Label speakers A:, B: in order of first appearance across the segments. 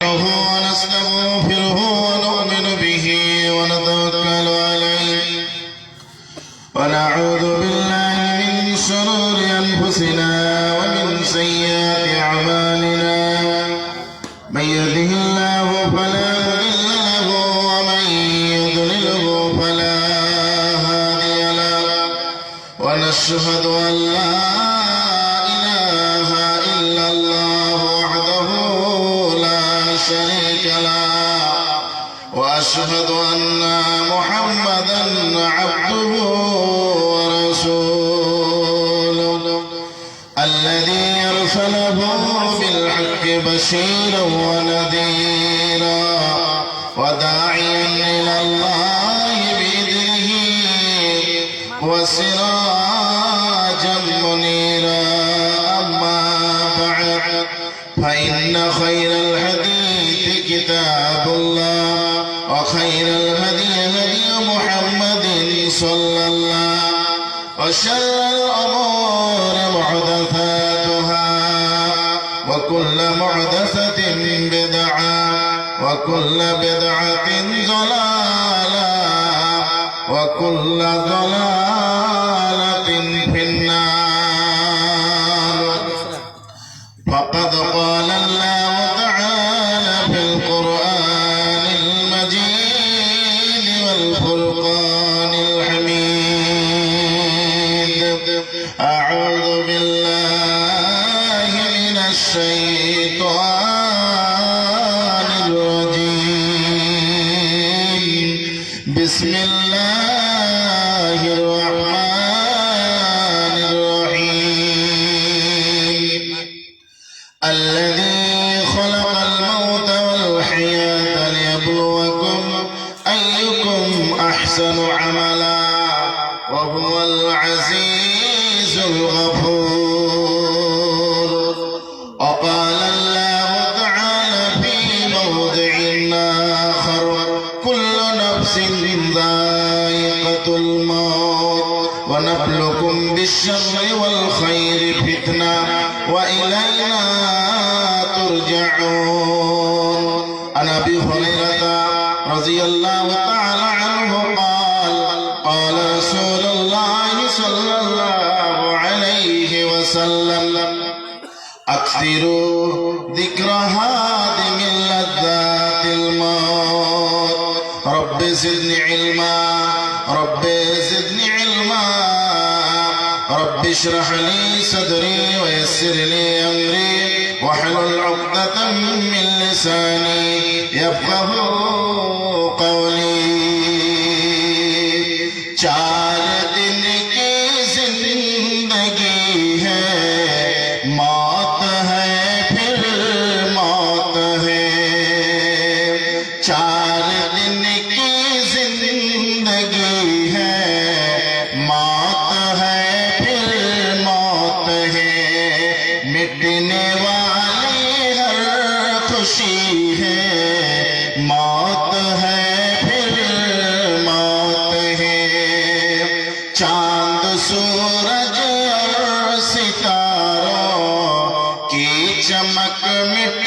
A: نحمده ونستغفره ونؤمن به ونتوكل عليه ونعوذ بالله من شرور أنفسنا ومن سيئات أعمالنا من يهده الله فلا مضل له ومن يضلله فلا هادي له ونشهد أن لا إله إلا الله وحده لا شريك له وأشهد أن محمدا عبده ورسوله الذي أرسله بالحق بشيرا ونذيرا وداعيا إلى الله بإذنه وسراجا منيرا أما بعد فإن خير الحديث كتاب الله وخير الهدي هدي محمد صلى الله وشر الأمور محدثاتها وكل محدثة بدعة وكل بدعة ضلالة وكل ضلالة في النار فقد قال الله تعالى في القرآن المجيد والفرقان الحميد أعوذ بالله من الشيطان الرجيم بسم الله الرحمن الرحيم الذي خلق الموت والحياة ليبلوكم أيكم أحسن عملا وهو العزيز الغفور وقال الله تعالى في موضع آخر كل نفس ذائقة الموت ونبلوكم بالشر والخير فتنة وإلينا ترجعون عن أبي هريرة رضي الله تعالى عنه قال قال رسول الله صلى الله عليه وسلم أكثروا ذكر هادم لذات الموت رب زدني علما رب زدني علما رب اشرح لي صدري ويسر لي أمري واحلل عقدة من لساني يفقه قولي चार दिन की जिंदगी है मौत है फिर मौत है चार दिन की जिंदगी है मौत है फिर मौत है मिटने वाली हर खुशी है मौत है फिर मौत है चांद सूरज और सितारों की चमक मिट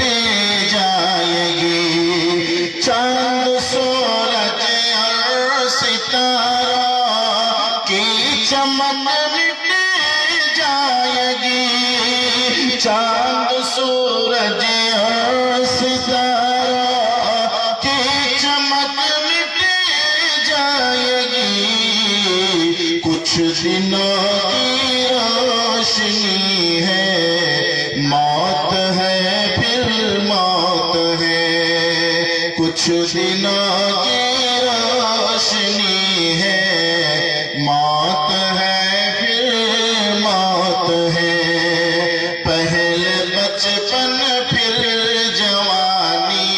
A: जाएगी चांद सूरज और सितारों की चमक मिट जाएगी चांद सूरज और सितारों की चमक मिट जाएगी कुछ दिनों की रोशनी है मौत है फिर मौत है कुछ दिनों की रोशनी है मौत है फिर मौत है पहले बचपन फिर जवानी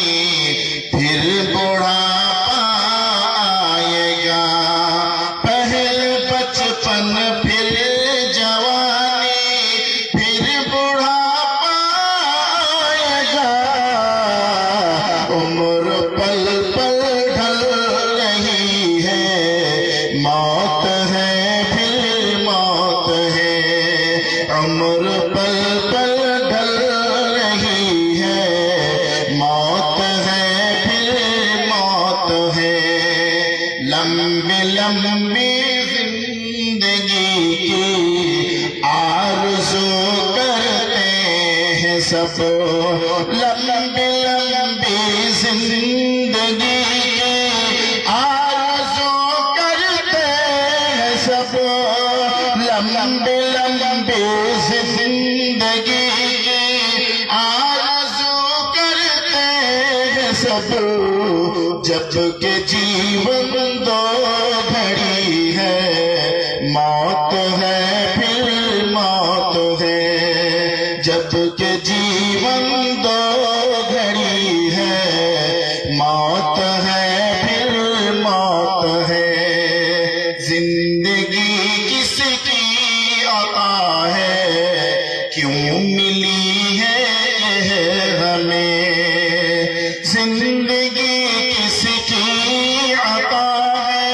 A: फिर बुढ़ापा आएगा पहले बचपन फिर जवानी फिर बुढ़ापा आएगा उम्र पल पल ढल जिंदगी की आरज़ू करते हैं सब, लंबी लंबी जिंदगी की आरज़ू करते हैं सब, जबकि जीवन दो घड़ी है, मौत है फिर मौत है, जबकि जीवन दो घड़ी है, मौत है फिर मौत है। जिंदगी किसकी अता है, क्यों मिली है यह हमें, जिंदगी किसकी अता है,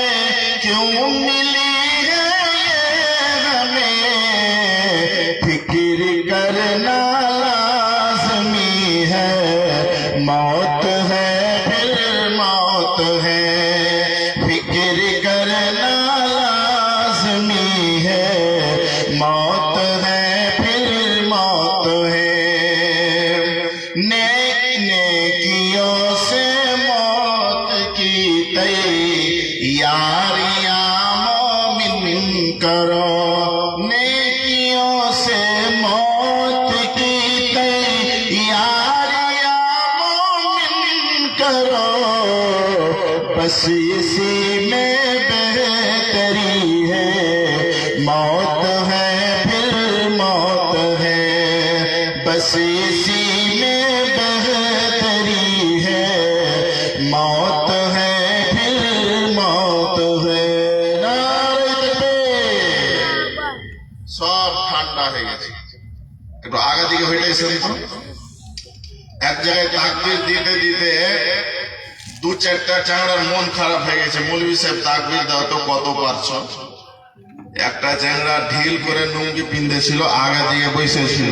A: क्यों मिली है यह हमें, फिक्र करना लाज़मी है, मौत है फिर मौत है, फिक्र करना लाज़मी है, मौत है फिर मौत है। नेकियों से मौत की तैयारियां मोमिन करो, नेकियों से मौत की तैयारियां मोमिन करो, बस इसी में बेहतरी है, मौत है फिर मौत है, बस इसी में बेहतरी है, मौत है फिर मौत है। नारे तकबीर। সব ঠান্ডা হয়ে গেছে, একটু আগা দিকে হইতেছেন তো, এক জায়গায় তাকবীর দিতে দিতে দু চারটা চাংড়ার মন খারাপ হয়ে গেছে, মৌলভী সাহেব তাকবীর দাও তো কত পারছ। একটা চ্যাংড়া ঢিল করে লুঙ্গি পিন্ধেছিল, আগা দিকে বসেছিল,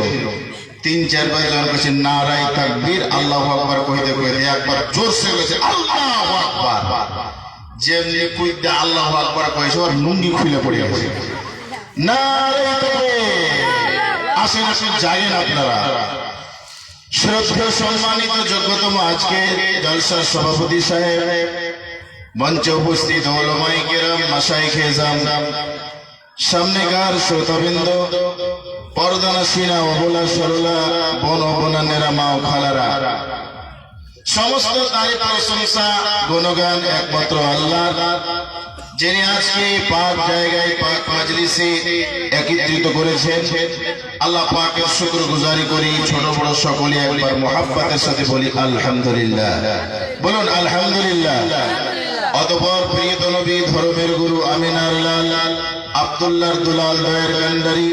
A: তিন চারবার জন কাছে নারাই তাকবীর আল্লাহু আকবার কইতে কইতে একবার জোরসে কইছে আল্লাহু আকবার, যেমনি কইতে আল্লাহু আকবার কইছে ওর লুঙ্গি খুলে পড়ে গেছে। নারাই তাকবীর। আসেন আসেন জানেন আপনারা, শ্রদ্ধেয় সম্মানিত যোগ্যতম আজকে জলসার সভাপতি সাহেব, মঞ্চে উপস্থিত ওলামায়ে কেরাম, মাশায়েখে এজাম, সামনেকার শ্রোতাবৃন্দ, পর্দানাসীনা অবলা সরলা বোন ও বোনানেরা, মা ও খালারা, সমস্ত তারিফ প্রশংসা গুণগান একমাত্র আল্লাহর, যিনি আজকে পাক জায়গায় পাক মাজলিসে একত্রিত করেছেন। আল্লাহ পাকের শুকরগুজারি করি, ছোট বড় সকলে একবার মুহাব্বতের সাথে বলি আলহামদুলিল্লাহ, বলুন আলহামদুলিল্লাহ। অতঃপর প্রিয় নবী, ধর্মের গুরু, আমিনার লাল, আব্দুল্লাহর দুলাল দয়ের কান্ডারি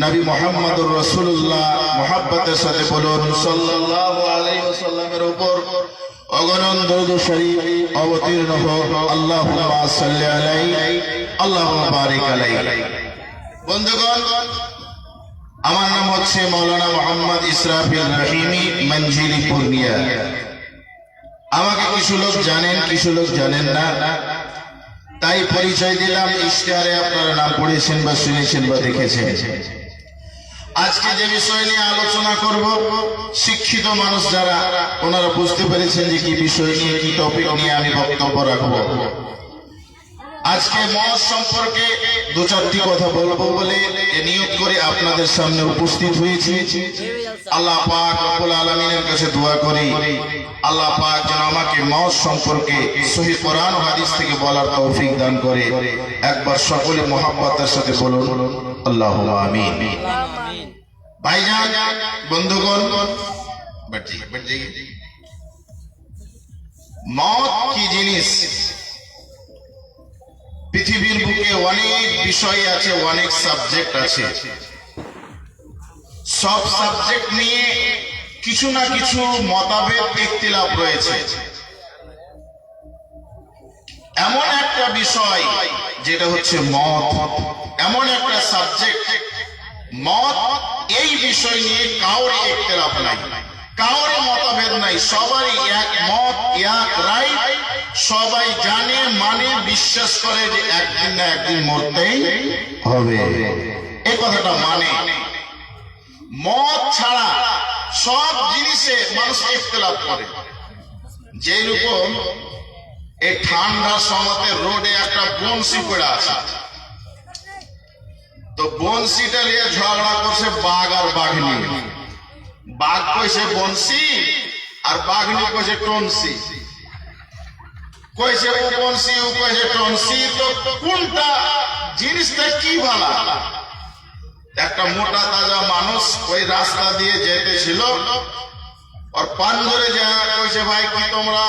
A: নবী মুহাম্মদুর রাসূলুল্লাহ, মুহাব্বতের সাথে বলুন সাল্লাল্লাহু আলাইহি ওয়াসাল্লামের উপর অগণন দরুদ শরীফ অবতীর্ণ হোক। আল্লাহুম্মা সাল্লি আলাইহি, আল্লাহুম্মা বারিক আলাইহি। বন্ধুগণ, আমার নাম হচ্ছে মাওলানা মোহাম্মদ ইসরাফিল রহিমি, মঞ্জিলি পূর্ণিয়া। আমাকে কিছু লোক জানেন, কিছু লোক জানেন না, তাই পরিচয় দিলাম। ইশতেহারে আপনারা নাম পড়েছেন বা শুনেছেন বা দেখেছেন। আজকে যে বিষয় নিয়ে আলোচনা করব, শিক্ষিত মানুষ যারা, ওনারা বুঝতে পেরেছেন যে কি বিষয় নিয়ে, কি টপিক নিয়ে আমি বক্তব্য রাখবো। আজকে মত সম্পর্কে দু চারটি কথা বলবো বলে নিয়ত করে আপনাদের সামনে উপস্থিত হয়েছি। আল্লাহ পাক রব্বুল আলামিনের কাছে দোয়া করি, আল্লাহ পাক যেন আমাকে মত সম্পর্কে সহিহ কোরআন ও হাদিস থেকে বলার তৌফিক দান করে। একবার সকলে মুহাব্বতের সাথে বলুন আল্লাহুম্মা আমিন। ভাইজান, বন্ধুগণ, মত কি জিনিস? পৃথিবীর বুকে অনেক বিষয় আছে, অনেক সাবজেক্ট আছে। সব সাবজেক্ট নিয়ে কিছু না কিছু মতভেদ, ইখতিলাফ রয়েছে। এমন একটা বিষয় যেটা হচ্ছে মত, এমন একটা সাবজেক্ট মত, এই বিষয় নিয়ে কাউরে ইখতিলাফ নাই, কাউরে মতভেদ নাই, সবারই এক মত, এক রায়, সবাই জানে, মানে, বিশ্বাস করে যে একদিন না একদিন মরতেই হবে, এই কথাটা মানে। মত ছাড়া সব জিনিসে মানুষ ইখতিলাফ করে।
B: যেরকম এই ঠান্ডার সময়তে রোডে একটা বনশি পড়ে আছে, তো বনশিটা নিয়ে ঝগড়া করছে বাঘ আর বাঘনি। বাঘ কইছে বনশি আর বাঘনি কইছে টনসি। কইছে ও বনশি, ও কইছে টনসি। তো কোনটা জিনিসটা কি ভালো? একটা মোটা তাজা মানুষ ওই রাস্তা দিয়ে যেতেছিল, আর পান ধরে যায় কইছে ভাই কি তোমরা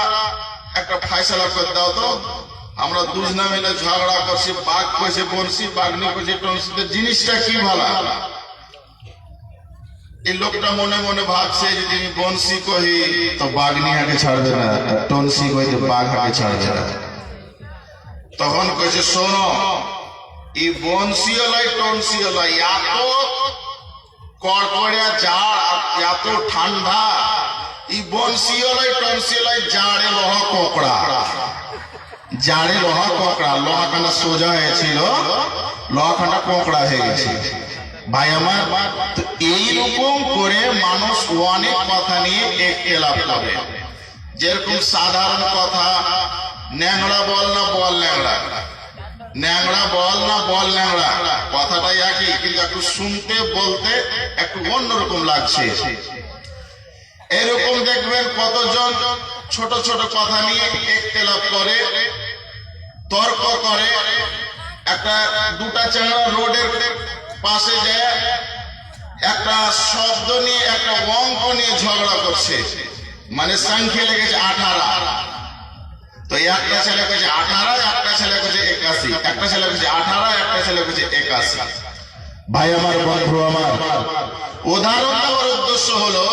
B: একটা ফাইসলা করে দাও তো, আমরা দুজনা মিলে ঝগড়া করছি। বাঘ কইছে বনশি, বাঘনি কইছে টনসি। তো জিনিসটা কি ভালো? এই লোকটা মনে মনে ভাবছে যদি আমি বনশি কহি
A: তো বাঘনি আগে ছাড়বে না, টনসি কই তো বাঘ আগে ছাড়বে না।
B: তখন কইছে শোনো, এই বনশি হলাই টনসি হলাই এত কড়কড়িয়া জাড় আর এত ঠান্ডা, এই বনশি হলাই টনসি হলাই জাড়ে লোহা কোকড়া।
A: জাড়ে লোহা কোকড়া, লোহাখানা সোজা হয়েছিল, লোহাখানা কোকড়া হয়ে গেছে। ভাই আমার, তো এইরকম করে মানুষ অনেক কথা নিয়ে একটেলাপ করে।
B: যেরকম সাধারণ কথা, ন্যাংরা বল না বল ন্যাংরা, ন্যাংরা বল না বল ন্যাংরা, কথাটাই একই, কিন্তু একটু শুনতে বলতে একটু অন্যরকম লাগছে। এরকম দেখবেন কতজন ছোট ছোট কথা নিয়ে একটেলাপ করে, তর্ক করে। একটা দুটা চেংড়া রোডের পাশে যায়, একটা শব্দ নিয়ে একটা অঙ্ক নিয়ে ঝগড়া করছে, মানে সংখ্যা লেগেছে 18। তো একটা ছেলে কইছে 18, একটা ছেলে কইছে 81, একটা ছেলে কইছে 18, একটা ছেলে কইছে 81।
A: ভাই আমার, বন্ধু আমার,
B: উদাহরণ দেওয়ার উদ্দেশ্য হলো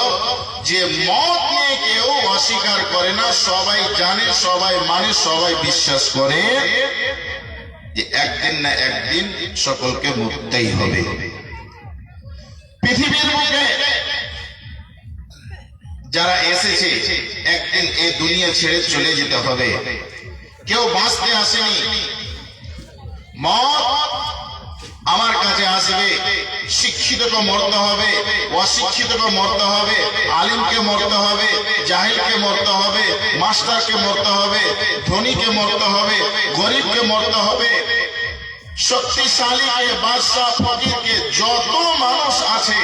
B: যে মত নিয়ে কেউ অস্বীকার করে না, সবাই জানে, সবাই মানে, সবাই বিশ্বাস করে যে একদিন না একদিন সকলকে মরতেই হবে। পৃথিবীর বুকে যারা এসেছে একদিন এই দুনিয়া ছেড়ে চলে যেতে হবে, কেউ বাঁচতে আসেনি। মত আমার কাছে আসবে, শিক্ষিতকে মরতে হবে, অশিক্ষিতকে মরতে হবে, আলিমকে মরতে হবে, জাহিলকে মরতে হবে, মাস্টারকে মরতে হবে, ধনীকে মরতে হবে, গরিবকে মরতে হবে, শক্তিশালীকে, বাদশা, ফকিরকে, যত মানুষ আছে,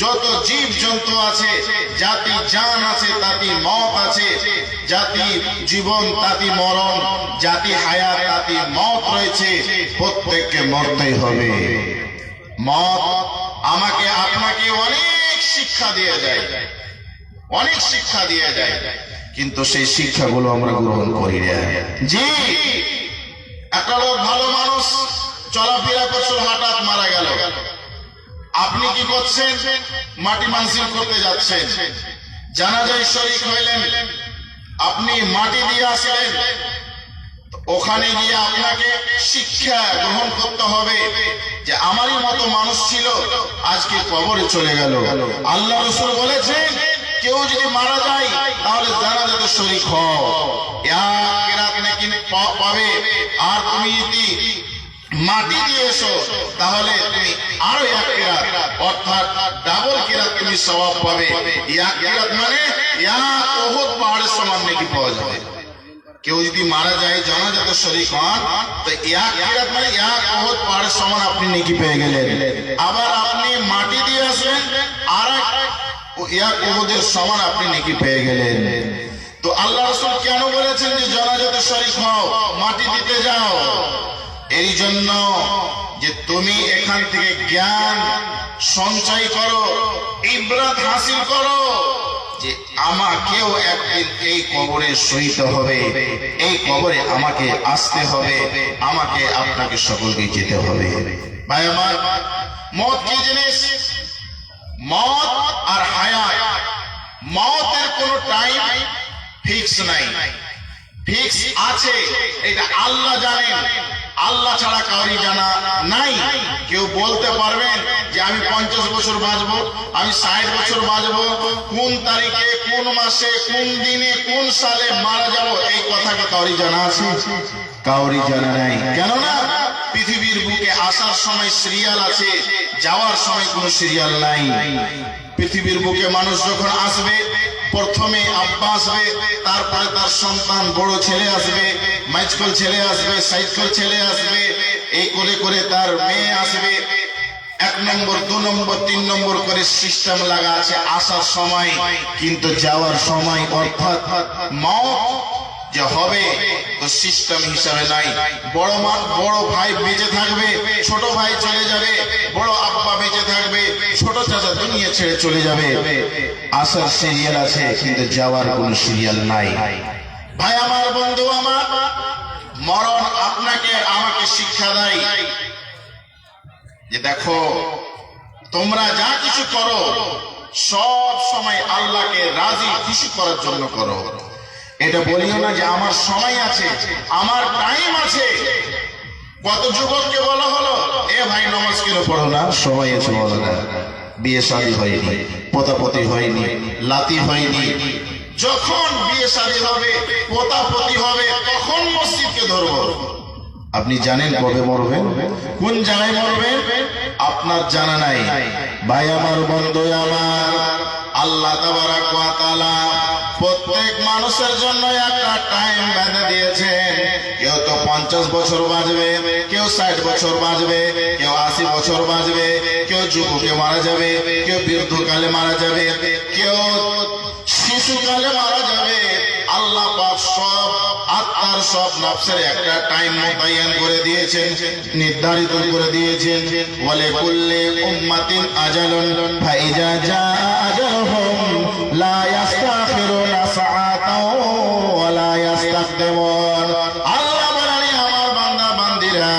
B: যত জীব জন্তু আছে, জাতি জান আছে তাতি মত আছে, জাতি জীবন তাতি মরণ, জাতি হায়াত তাতি মত রয়েছে, প্রত্যেককে মরতেই হবে। মত আমাকে আপনাকে অনেক শিক্ষা দিয়ে যায়, অনেক শিক্ষা দিয়ে যায়,
A: কিন্তু সেই শিক্ষাগুলো আমরা গ্রহণ করি না।
B: জি, একটা লোক ভালো মানুষ চলাফেরা করছিল, হঠাৎ মারা গেল। আপনি কি করছেন? মাটি মানসিক করতে যাচ্ছেন, জানাজায় শরীক হইলেন, আপনি মাটি দিয়ে আসলেন। ওখানে গিয়ে আপনাকে শিক্ষা গ্রহণ করতে হবে যে আমারই মতো মানুষ ছিল, আজকে কবরে চলে গেল। আল্লাহ রাসূল বলেছেন কেউ যদি মারা যায় তাহলে জানাজাতে শরীক হও, এক কেরাত নাকি পাবে। আর তুমি যদি মাটি দিয়ে এসো তাহলে তুমি আরো এক কেরাত, অর্থাৎ ডাবল কেরাত তুমি সওয়াব পাবে। এক কেরাত মানে এক উহুদ পাহাড়ের সমান নাকি পাওয়া যাবে। কেউ যদি মারা যায় জানাজাতে শরীক হন, তো এক কেরাত মানে এক উহুদ পাহাড়ের সমান আপনি নেকি পেয়ে গেলেন। আবার আপনি মাটি দিয়ে আসবেন, আর এক উহুদের সমান আপনি নেকি পেয়ে গেলেন। তো আল্লাহ রাসূল কেন বলেছেন যে জানাজাতে শরীক হও, মাটি দিতে যাও? এই জন্য যে তুমি এখান থেকে জ্ঞান সঞ্চয় করো, ইবরাত হাসিল করো যে আমাকেও একদিন এই কবরে সইতে হবে, এই কবরে আমাকে আসতে হবে, আমাকে আপনাকে সকলকে যেতে হবে। ভাই আমার, মত কি জিনিস? মত আর হায়াত, মতের কোনো টাইম ফিক্স নাই, ফিক্স আছে এটা আল্লাহ জানেন, আল্লাহ ছাড়া কাউরি জানা নাই। কেউ বলতে পারবেন যে আমি 50 বছর বাঁচবো, আমি 60 বছর বাঁচবো, কোন তারিখে, কোন মাসে, কোন দিনে, কোন সালে মারা যাব, এই কথা কি কাউরি জানা আছে?
A: কাউরি জানা নাই।
B: কেননা পৃথিবীর বুকে আসার সময় সিরিয়াল আছে, যাওয়ার সময় কোনো সিরিয়াল নাই। পৃথিবীর বুকে মানুষ যখন আসবে প্রথমে আব্বা আসবে, তারপরে তার সন্তান বড় ছেলে আসবে, মাইজকল ছেলে আসবে, সাইজকল ছেলে আসবে, এই করে করে তার মেয়ে আসবে। 1 নম্বর 2 নম্বর 3 নম্বর করে সিস্টেম লাগা আছে আসার সময়, কিন্তু যাওয়ার সময় অর্থাৎ মওত যে হবে তো সিস্টেম হিসাবে নাই। বড় ভাই বেঁচে থাকবে, ছোট ভাই চলে যাবে, বড় আব্বা বেঁচে থাকবে, ছোট চাচা দুনিয়া ছেড়ে চলে যাবে। আসার সিরিয়াল আছে কিন্তু যাওয়ার কোনো সিরিয়াল নাই। ভাই আমার, বন্ধু আমার, মরণ আপনাকে আমাকে শিক্ষা দেয় যে দেখো তোমরা যা কিছু করো সব সময় আল্লাহকে রাজি খুশি করার জন্য করো। এটা বলিও না যে আমার সময় আছে, আমার টাইম আছে। কত যুবককে বলা হলো, এ ভাই নামাজ কেন পড়ো না? সময় আছে বলো না, বিয়ে শাদী হয়নি, পোতাপতি হয়নি, লাতি হয়নি। যখন বিয়ে শাদী হবে, পোতাপতি হবে, তখন মসজিদকে ধরবো। আপনি জানেন কবে মরবেন, কোন জায়গায় মরবেন, আপনার জানা নাই। ভাই আমার, বন্ধু আমার, আল্লাহ তাবারাক ওয়া তাআলা প্রত্যেক মানুষের জন্য একটা টাইম বেঁধে দিয়েছেন। কেউ তো 50 বছর বাঁচবে, কেউ 60 বছর বাঁচবে, কেউ 80 বছর বাঁচবে, কেউ যুবকে মারা যাবে, কেউ বৃদ্ধকালে মারা যাবে, কেউ শিশুকালে মারা যাবে। আল্লাহ পাক সব আত্মার সব নফসের একটা টাইম মোতায়েন করে দিয়েছেন, নির্ধারিত করে দিয়েছেন। ওয়ালে কুল্লি উম্মাতিন আজালুন ফাইজা জা আজালুহুম লা ইস্তাখিরুনা সাআতাও ওয়া লা ইস্তাকদিমুন। আল্লাহ বলেন, আমার বান্দা বান্দিরা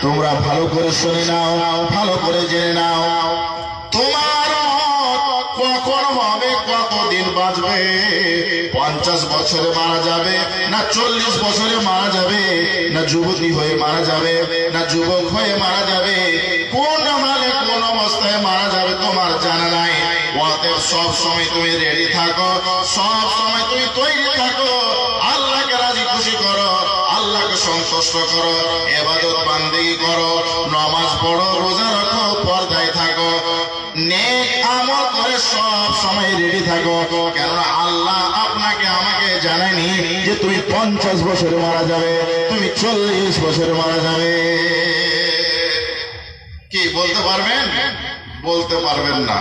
B: তোমরা ভালো করে শুনে নাও, ভালো করে জেনে নাও, তোমার মত কখন হবে, কতদিন বাঁচবে। 50 বছরে মারা যাবে, না 40 বছরে মারা যাবে, না যুবতী হয়ে মারা যাবে, না যুবক হয়ে মারা যাবে, কোন হালে কোন অবস্থায় মারা যাবে তোমার জানা নাই। অতএব সব সময় তুমি রেডি থাকো, সব সময় তুমি তৈরি থাকো। আল্লাহকে রাজি খুশি করো, আল্লাহকে সন্তুষ্ট করো, ইবাদত বান্দেগি করো, নামাজ পড়ো, রোজা রাখো, পর্দায় থাকো, নেক আমল করে সব সময় রেডি থাকো। কেননা আল্লাহ আপনাকে আমাকে জানায়নি যে তুমি 50 বছরে মারা যাবে, তুমি 40 বছরে মারা যাবে। কি বলতে পারবেন? বলতে পারবেন না।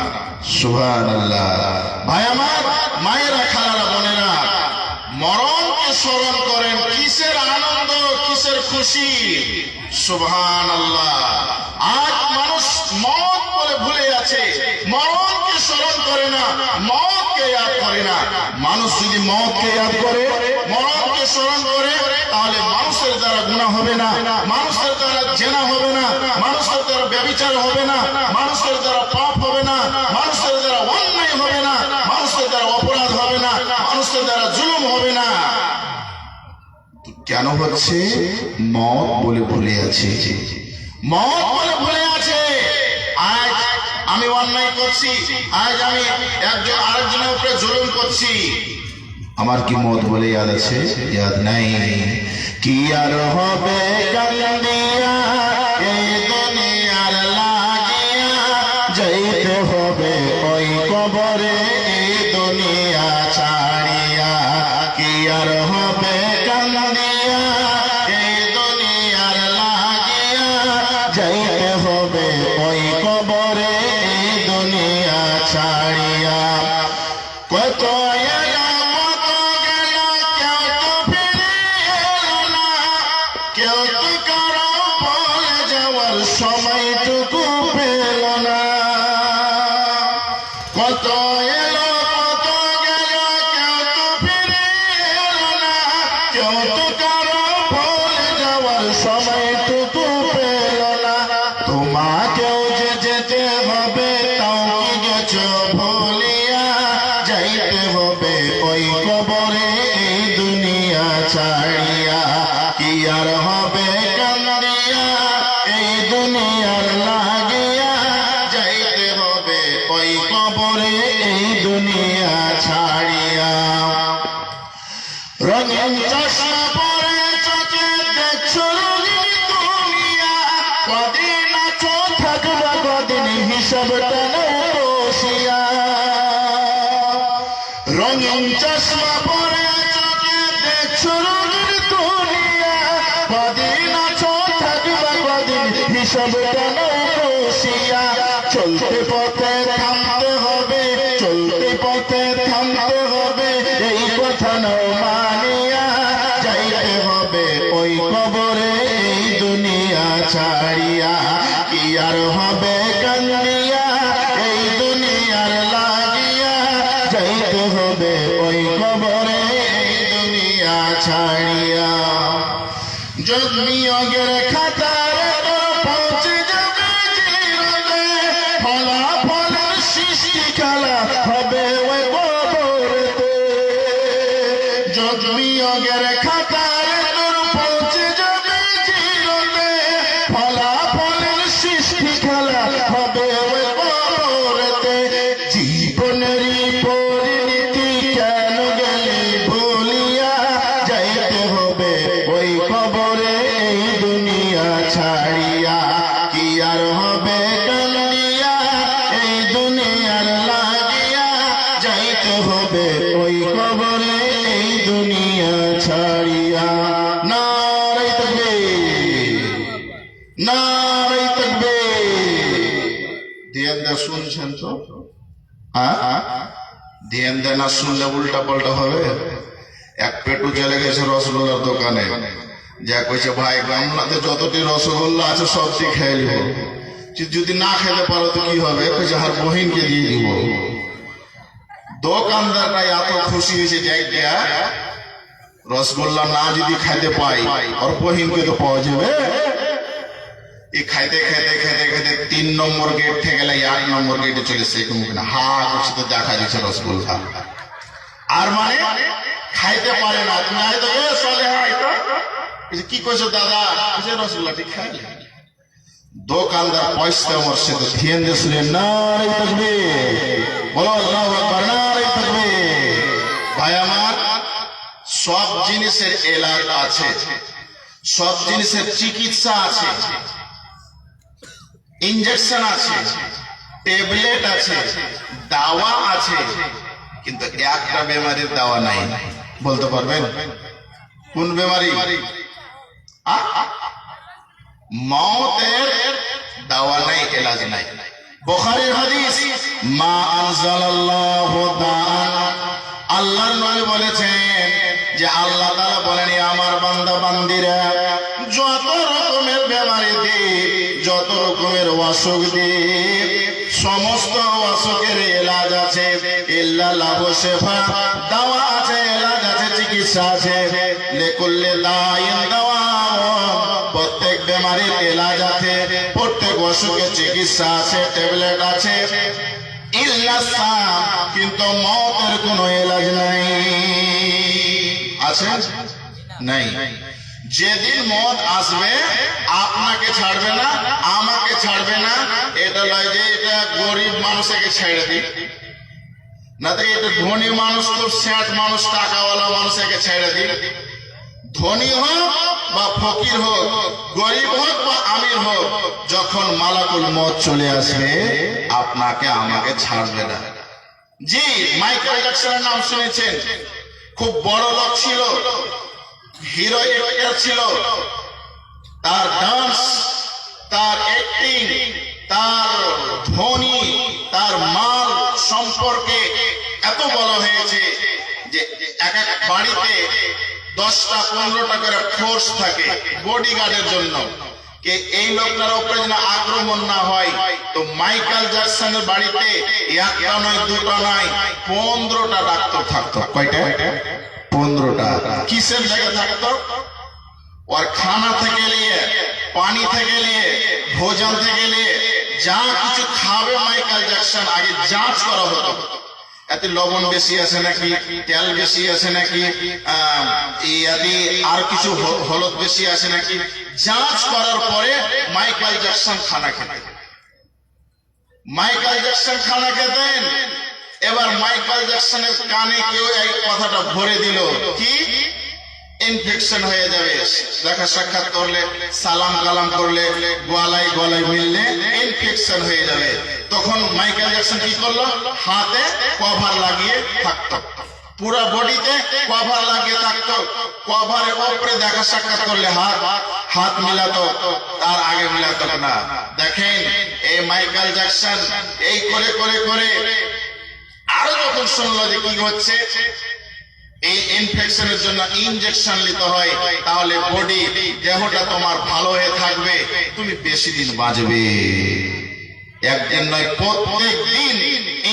B: সুবহানাল্লাহ। ভাই আমার, মায়েরা, খালারা, বোনেরা, মরণকে স্মরণ করেন। কিসের আনন্দ, কিসের খুশি! সুবহানাল্লাহ। আজ মানুষ মওত বলে ভুলে আছে, মরণকে স্মরণ করে না, মওতকে ইয়াদ করে না। মানুষ যদি মওতকে ইয়াদ করে, মরণকে স্মরণ করে, তাহলে মানুষের দ্বারা গুনাহ হবে না, মানুষের দ্বারা জেনা হবে না, মানুষের দ্বারা ব্যভিচার হবে না, মানুষের দ্বারা পাপ হবে না, মানুষের দ্বারা অন্যায় হবে না, মানুষের দ্বারা অপরাধ হবে না, মানুষের দ্বারা জুলুম হবে না। কেন হচ্ছে? মওত বলে ভুলে আছে, মওত বলে ভুলে আছে। আজ আমি অন্যায় করছি, আজ আমি একজন আরেকজনের উপরে জুলুম করছি, আমার কি মওত বলে ইয়াদ আছে? ইয়াদ নাই। কি আর হবে কান্দিয়া এই দুনিয়ার লাগিয়া, যাইতে হবে ওই কবরে এই দুনিয়া ছাড়িয়া। কি আর হবে কান্দিয়া এই দুনিয়ার লাগিয়া, যাইতে হবে ওই কবরে এই দুনিয়া ছাড়িয়া। কত সময়টুকু পেল না। কত এলো কত গেল, কেউ তো ফিরে এলো না, কেউ তো কারো ভুলে যাওয়ার সময়টুকু পেল না। তোমাকেও যে যেতে হবে, তাও কি গেছো ভুলিয়া, যাইতে হবে ওই কবরে এই দুনিয়া ছাড়িয়া। কি আর হবে কান্দিয়া এই দুনিয়ার লাগিয়া, যাইতে হবে ওই কবরে এই দুনিয়া ছাড়িয়া। রঙিন চশমা পরে চোখে দেখছো রঙিন দুনিয়া, কদিন আছো থাকবা, কদিন হিসাব টানো বসিয়া। রঙিন
A: মানিয়া যাইতে হবে ওই কবরে এই দুনিয়া ছাড়িয়া কি আর হবে কান্দিয়া এই দুনিয়ার লাগিয়া যাইতে হবে ওই কবরে এই দুনিয়া ছাড়িয়া যোগ বিয়োগের খাতারে তোর পৌঁছে যাবে চিরদিন ফলাফলের সৃষ্টি খেলা হবে ওই কবরেতে যোগ বিয়োগের খাতারে তোর পৌঁছে যাবে চিরদিন ফলাফলের সৃষ্টি খেলা হবে ওই কবরেতে জীবনেরই পরিণতি কেন গেলি ভুলিয়া যাইতে হবে ওই কবরে এই দুনিয়া ছাড়িয়া কি আর হবে কান্দিয়া এই দুনিয়ার লাগিয়া যাইতে হবে ওই কবরে এই দুনিয়া ছাড়িয়া নারে তাকবীর নারে তাকবীর ধ্যান দিয়ে শুনছেন তো ধ্যান দিয়ে না শুনলে উল্টা পাল্টা হবে এক পেটু চলে গেছে রসগোল্লার দোকানে যা কইছে ভাই গামলাতে যতটি রসগোল্লা আছে সবটি খেয়ে নিব যদি না খেতে পারো তো কি হবে কইছে আর বহিনকে দিয়ে দিব দোকানদারটা এত খুশি হয়েছে যাই দিয়া রসগোল্লা না যদি খাইতে পাই আর বহিনকে তো পাওয়া যাবে এই খাইতে খেতে খেতে খেতে 3 নম্বর গেট থেকে গেলে 8 নম্বর গেটে চলেছে হা করছে তো দেখা যাচ্ছে রসগোল্লা আর মানে খাইতে পারে না তুমি হয়তো চলে হয়তো কি কইছো দাদা রসগোল্লাটি খাইলে দোকানদার পয়সা আমার সাথে ধ্যান দিয়েছিলেন নারে তাকবীর বলো আল্লাহু আকবার নারে তাকবীর ভাই আমার সব জিনিসের এলাজ আছে সব জিনিসের চিকিৎসা আছে ইনজেকশন আছে ট্যাবলেট আছে দাওয়া আছে কিন্তু একটা বেমারির দাওয়া নাই বলতে পারবেন কোন বেমারি মওতের দাওয়া নাই এলাজ নাই বুখারীর হাদিস মা আনজালাল্লাহু তাআলা আল্লাহর নবী বলেছেন যে আল্লাহ তাআলা বলেন আমার বান্দা বান্দিরা যত রকমের বেমারি দি যত রকমের অসুখ দি সমস্ত অসুখের এলাজ আছে ইল্লা লাহু শিফা দাওয়া আছে এলাজ আছে চিকিৎসা আছে লিকুল্লি দাইন দাওয়া প্রত্যেক বেমারির এলাজ আছে প্রত্যেক অসুখের চিকিৎসা আছে ট্যাবলেট আছে ইল্লা সাম কিন্তু মওতের কোনো এলাজ নাই আছে নাই যেদিন মত আসবে আপনাকে ছাড়বে না আমাকে ছাড়বে না এটা লয় যে এটা গরিব মানুষকে ছেড়ে দিই না তো এটা ধনী মানুষ খুব স্যাট মানুষ টাকাওয়ালা মানুষকে ছেড়ে দিই ধনী হোক বা ফকির হোক গরিব হোক বা আমির হোক যখন মালাকুল মত চলে আসবে আপনাকে আমাকে ছাড়বে না জি মাইকেল জ্যাকসনের নাম শুনেছেন খুব বড় লোক ছিল হিরো অ্যাক্টর ছিল তার ডান্স তার অ্যাক্টিং তার ধ্বনি তার মাল সম্পর্কে এত বলা হয়েছে যে এক এক বাড়িতে 10টা 15টা করে ফোর্স থাকে বডিগার্ডের জন্য কে এই লোকটার উপরে যেন আক্রমণ না হয় তো মাইকেল জ্যাকসনের বাড়িতে একটা নয় দুটো নয় 15টা ডাক্তার থাকতো কয়টা 15টা কিসের জায়গা থাকতো और खाना থেকে নিয়ে পানি থেকে নিয়ে ভোজন থেকে নিয়ে যা কিছু খাবে মাইকেল জ্যাকসন আগে যাঞ্চ করা হতো এতে লবণ বেশি আছে নাকি তেল বেশি আছে নাকি ইয়াদি আর কিছু হলুদ বেশি আছে নাকি যাঞ্চ করার পরে মাইকেল জ্যাকসন খানা খেতেন মাইকেল জ্যাকসন খানা খেতেন এবার মাইকেল জ্যাকসনের কানে কেউ এই কথাটা ভরে দিল কি ইনফেকশন হয়ে যাবে দেখা সাক্ষাৎ করলে সালাম কালাম করলে গলায় গলায় মিললে ইনফেকশন হয়ে যাবে তখন মাইকেল জ্যাকসন কি করলো হাতে কভার লাগিয়ে থাকতো পুরো বডিতে কভার লাগিয়ে থাকতো কভারের উপরে দেখা সাক্ষাৎ করলে হাত মিলাতো তার আগে মিলাতো না দেখেন এই মাইকেল জ্যাকসন এই করে করে করে আরো যখন শুনলো যে কি হচ্ছে
B: এই ইনফেকশনের জন্য ইনজেকশন নিতে হয়, তাহলে বডি দেহটা তোমার ভালো হয়ে থাকবে, তুমি বেশি দিন বাঁচবে। একদিন নয়, প্রত্যেক দিন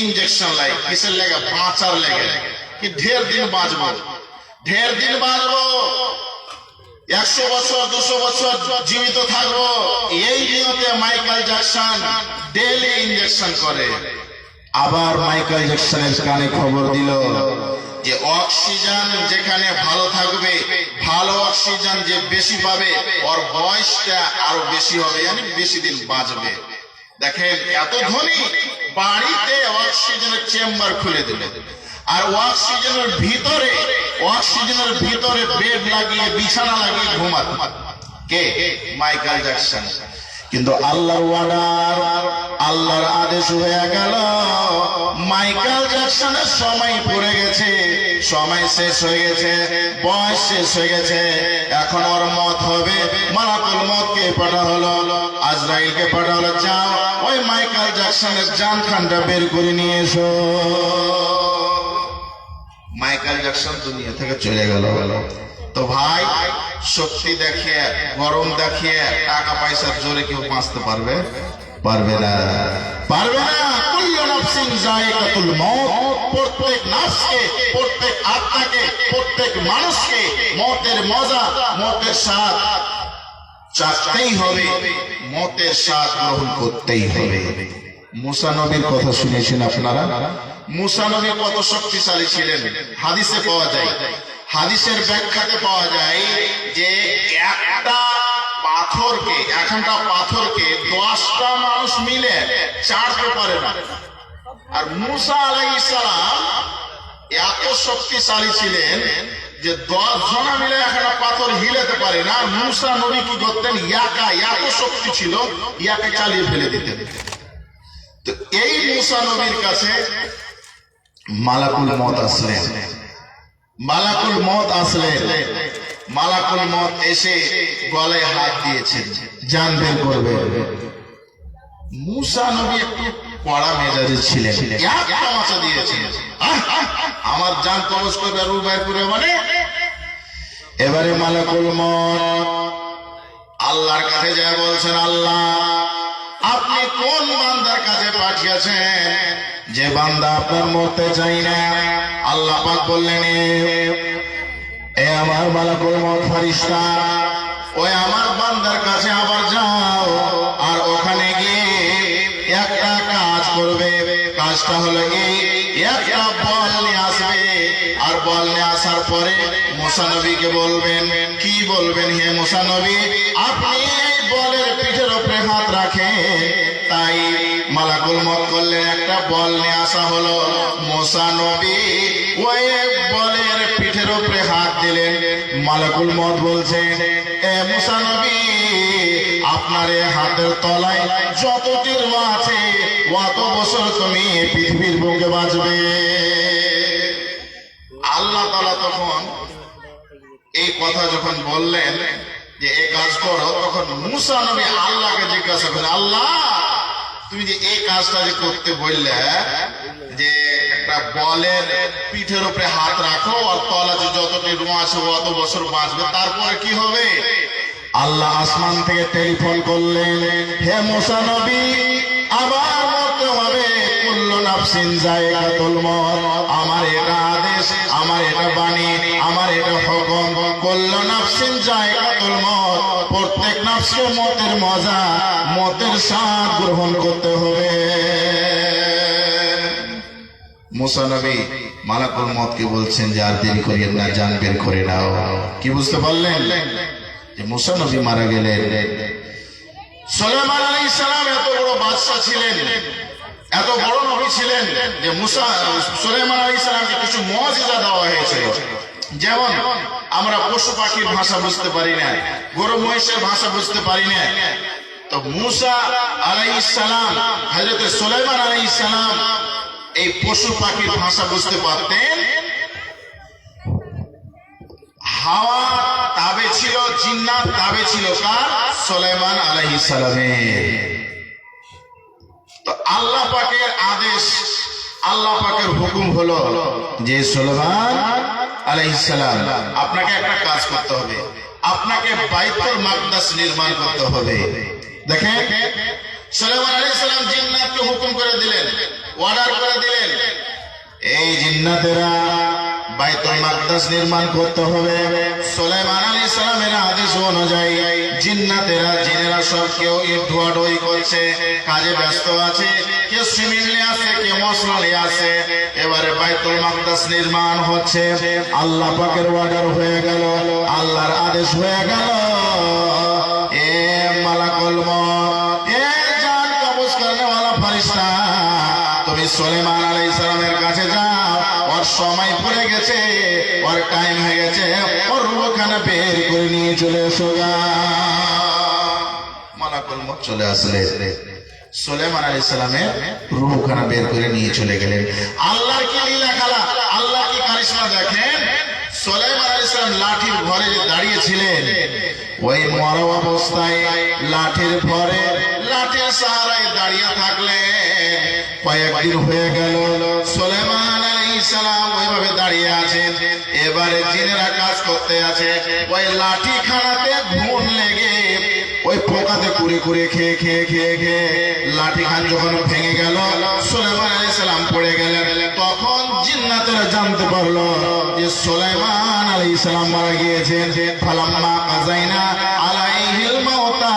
B: ইনজেকশন লাই, কিসের লেগে? বাঁচার লেগে, কি ঢের দিন বাঁচবো, ঢের দিন বাঁচবো, 100 বছর 200 বছর জীবিত থাকবো, এই নিয়তে মাইকেল জ্যাকসন ডেইলি ইনজেকশন করে।
A: আবার মাইকেল জ্যাকসনের কানে খবর দিল
B: যে অক্সিজেন যেখানে ভালো থাকবে, ভালো অক্সিজেন যে বেশি পাবে, ওর বয়সটা আরো বেশি হবে, মানে বেশি দিন বাঁচবে। দেখেন এত ধনী, বাড়িতে অক্সিজেনের চেম্বার খুলে দিল, আর অক্সিজেনের ভিতরে বেড লাগিয়ে বিছানা লাগিয়ে ঘুমাত কে? Michael Jackson.
A: কিন্তু আল্লাহর ওয়ার্ডার, আল্লাহর আদেশ হয়ে গেল, মাইকেল জ্যাকসনের সময় পড়ে গেছে, সময় শেষ হয়ে গেছে, বয়স শেষ হয়ে গেছে, এখন ওর মত হবে। মালাকুল মতকে পাঠা হলো, আজরাইলকে পাঠা হলো, যাও ওই মাইকেল জ্যাকসনের জান খানটা বের করে নিয়ে এসো।
B: মাইকেল জ্যাকসন দুনিয়া থেকে চলে গেল। তো ভাই, শক্তি দেখিয়ে, গরম দেখিয়ে, টাকা পয়সার জোরে কেউ বাঁচতে পারবে?
A: পারবে না, পারবে না। কুল্লু নাফসিন যায়কাতুল মউত,
B: প্রত্যেক নাফসকে, প্রত্যেক আত্মাকে, প্রত্যেক মানুষকে মতের মজা, মতের স্বাদ চাকতেই হবে, মতের স্বাদ গ্রহণ করতেই হবে।
A: মুসা নবীর কথা শুনেছেন আপনারা?
B: মুসা নবী কত শক্তিশালী ছিলেন হাদিসে পাওয়া যায়। হাদিসের ব্যাখ্যাতে পাওয়া যায় যে একটা পাথরকে 10টা মানুষ মিলে চাড়তে পারে না। আর মুসা আলাইহিস সালাম এত শক্তিশালী ছিলেন যে 10 জনা মিলে একটা পাথর হিলাতে পারে না। মুসা নবী কি করতেন? এত শক্তি ছিল, ইয়াকে চালিয়ে ফেলে দিতেন। তো এই মুসা নবীর কাছে
A: মালাকুল মত আসলেন, মালাকুল মত আসলেন,
B: মালাকুল মত এসে গলায় হাত দিয়েছেন,
A: জান বের করবে।
B: মুসা নবী একটু কড়া মেজাজে ছিলেন, এক তামাশা দিয়েছেন, আমার জান কবজ করবে আর উবাই করে, মানে
A: এবারে মালাকুল মত
B: আল্লাহর কাছে যা বলছেন, আল্লাহ আপনি কোন বান্দার কাছে পাঠিয়েছেন
A: যে বান্দা আপনার মরতে চাই না?
B: আল্লাহ পাক বললেন,
A: এ আমার মালাকুল মত ফেরেশতা,
B: ওই আমার বান্দার কাছে আবার যাও, আর ওখানে গিয়ে একটা কাজ করবে। কাজটা হলো কি, একটা বল নিয়ে আসবে, আর বল নিয়ে আসার পরে মুসা নবীকে বলবেন, কি বলবেন? হে মুসা নবী, আপনি এই বলের পিঠের উপরে হাত রাখেন। তাই মালাকুল মত করলেন, একটা বল নিয়ে আসা হলো। মুসা নবী ওই বলের পিঠের উপরে হাত দিলেন।
A: মালাকুল মত বলছেন,
B: এ মুসা নবী, আপনার এই হাতের তলায় যত তীর্ম আছে, অত বছর তুমি পৃথিবীর বুকে বাঁচবে। আল্লাহ তাআলা তখন এই কথা যখন বললেন যে এই কাজ করো, তখন মুসা নবী আল্লাহকে জিজ্ঞাসা করেন, আল্লাহ তুমি যে এই কাজটা যে করতে বললে, যে একটা বলের পিঠের উপরে হাত রাখো আর তলা যে যতটি রুম আছে অত বছর বাঁচবে, তারপরে কি হবে?
A: আল্লাহ আসমান থেকে টেলিফোন করলেন, হে মুসা নবী, আবার মরতে হবে। কুল্লু নাফসিন যায়কাতুল মউত, আমার এটা আদেশ, আমার এটা বাণী, আমার এটা হুকুম। কুল্লু নাফসিন যায়কাতুল মউত, প্রত্যেক নাফসকে মতের মজা, মতের স্বাদ গ্রহণ করতে হবে।
B: মুসা নবী মালাকুল মউতকে বলছেন যে আর দেরি করিয়েন না, জান বের করে নাও। কি বুঝতে পারলেন? যে মুসা নবী মারা গেলেন। সুলাইমান আলাইহিস সালাম এত বড় বাদশা ছিলেন, এত বড় নবী ছিলেন যে সুলাইমান আলাইহিস সালামকে কিছু মুআজিজা দেওয়া হয়েছিল। যেমন আমরা পশু পাখির ভাষা বুঝতে পারি না, গরু মহিষের ভাষা বুঝতে পারি না, তো মুসা আলাইহিস সালাম, হযরত সুলাইমান আলাইহিস সালাম এই পশু পাখির ভাষা বুঝতে পারতেন। হাওয়া তাবে ছিল, জিন্নাত তাবে ছিল কার? সুলাইমান আলাইহিস সালামের। তো আল্লাহ পাকের আদেশ, আল্লাহ পাকের হুকুম হলো যে সুলাইমান আলাইহিস সালাম, আপনাকে একটা কাজ করতে হবে, আপনাকে বাইতুল মাকদাস নির্মাণ করতে হবে। দেখেন সুলাইমান আলাইহিস সালাম জিন্নাতকে হুকুম করে দিলেন, অর্ডার করে দিলেন, এই জিন্নাতেরা বাইতুল মাকদাস নির্মাণ করতে হবে। সুলাইমান আলাইহিস সালামের আদেশ অনুযায়ী জিন্নাতেরা জিনেরা সব কেউ ইট ধোয়াধুয়ি করছে, কাজে ব্যস্ত আছে, কেউ সিমেন্ট নিয়ে আসে, কেউ মশলা নিয়ে আসে। এবারে বাইতুল মাকদাস নির্মাণ হচ্ছে, আল্লাহ পাকের অর্ডার হয়ে গেল, আল্লাহর আদেশ হয়ে গেল, এ মালাকুল মউত, এ জান কবজ করনে वाला ফেরেশতা, তুমি সুলাইমান আলাইহিস সালামের কাছে যাও, ওর সময় পড়ে গেছে, ওর টাইম হয়ে গেছে, ওর রূহখানা বের করে নিয়ে চলে এসো গা। মালাকুল মউত চলে আসলে সুলাইমান আলাইহিস সালামের রূহখানা বের করে নিয়ে চলে গেলেন। আল্লাহর কি লীলা খেলা, আল্লাহর কি কারিশমা দেখেন। সুলাইমান আলাইহিস সালাম লাঠির ভরে যে দাঁড়িয়েছিলেন, ওই মরা অবস্থায় লাঠির ভরে, লাঠির সাহারায় দাঁড়িয়ে থাকলেন। কয়েকদিন হয়ে গেল, সুলাইমান আলাইহিস সালাম ওইভাবে দাঁড়িয়ে আছেন। এবারে জিনেরা কাজ করতে আছে, ওই লাঠি খানাতে ঘুণ লেগে ওই পোকাতে কুড়ে কুড়ে খেয়ে খেয়ে খেয়ে খেয়ে লাঠি খান যখন ভেঙে গেল, সুলাইমান আলাইহিস সালাম পড়ে গেলেন। তখন জিন্নাতেরা জানতে পারলো যে সুলাইমান আলাইহিস সালাম মারা গিয়েছেন। ফালাম্মা কাযাইনা আলাইহিল মাউতা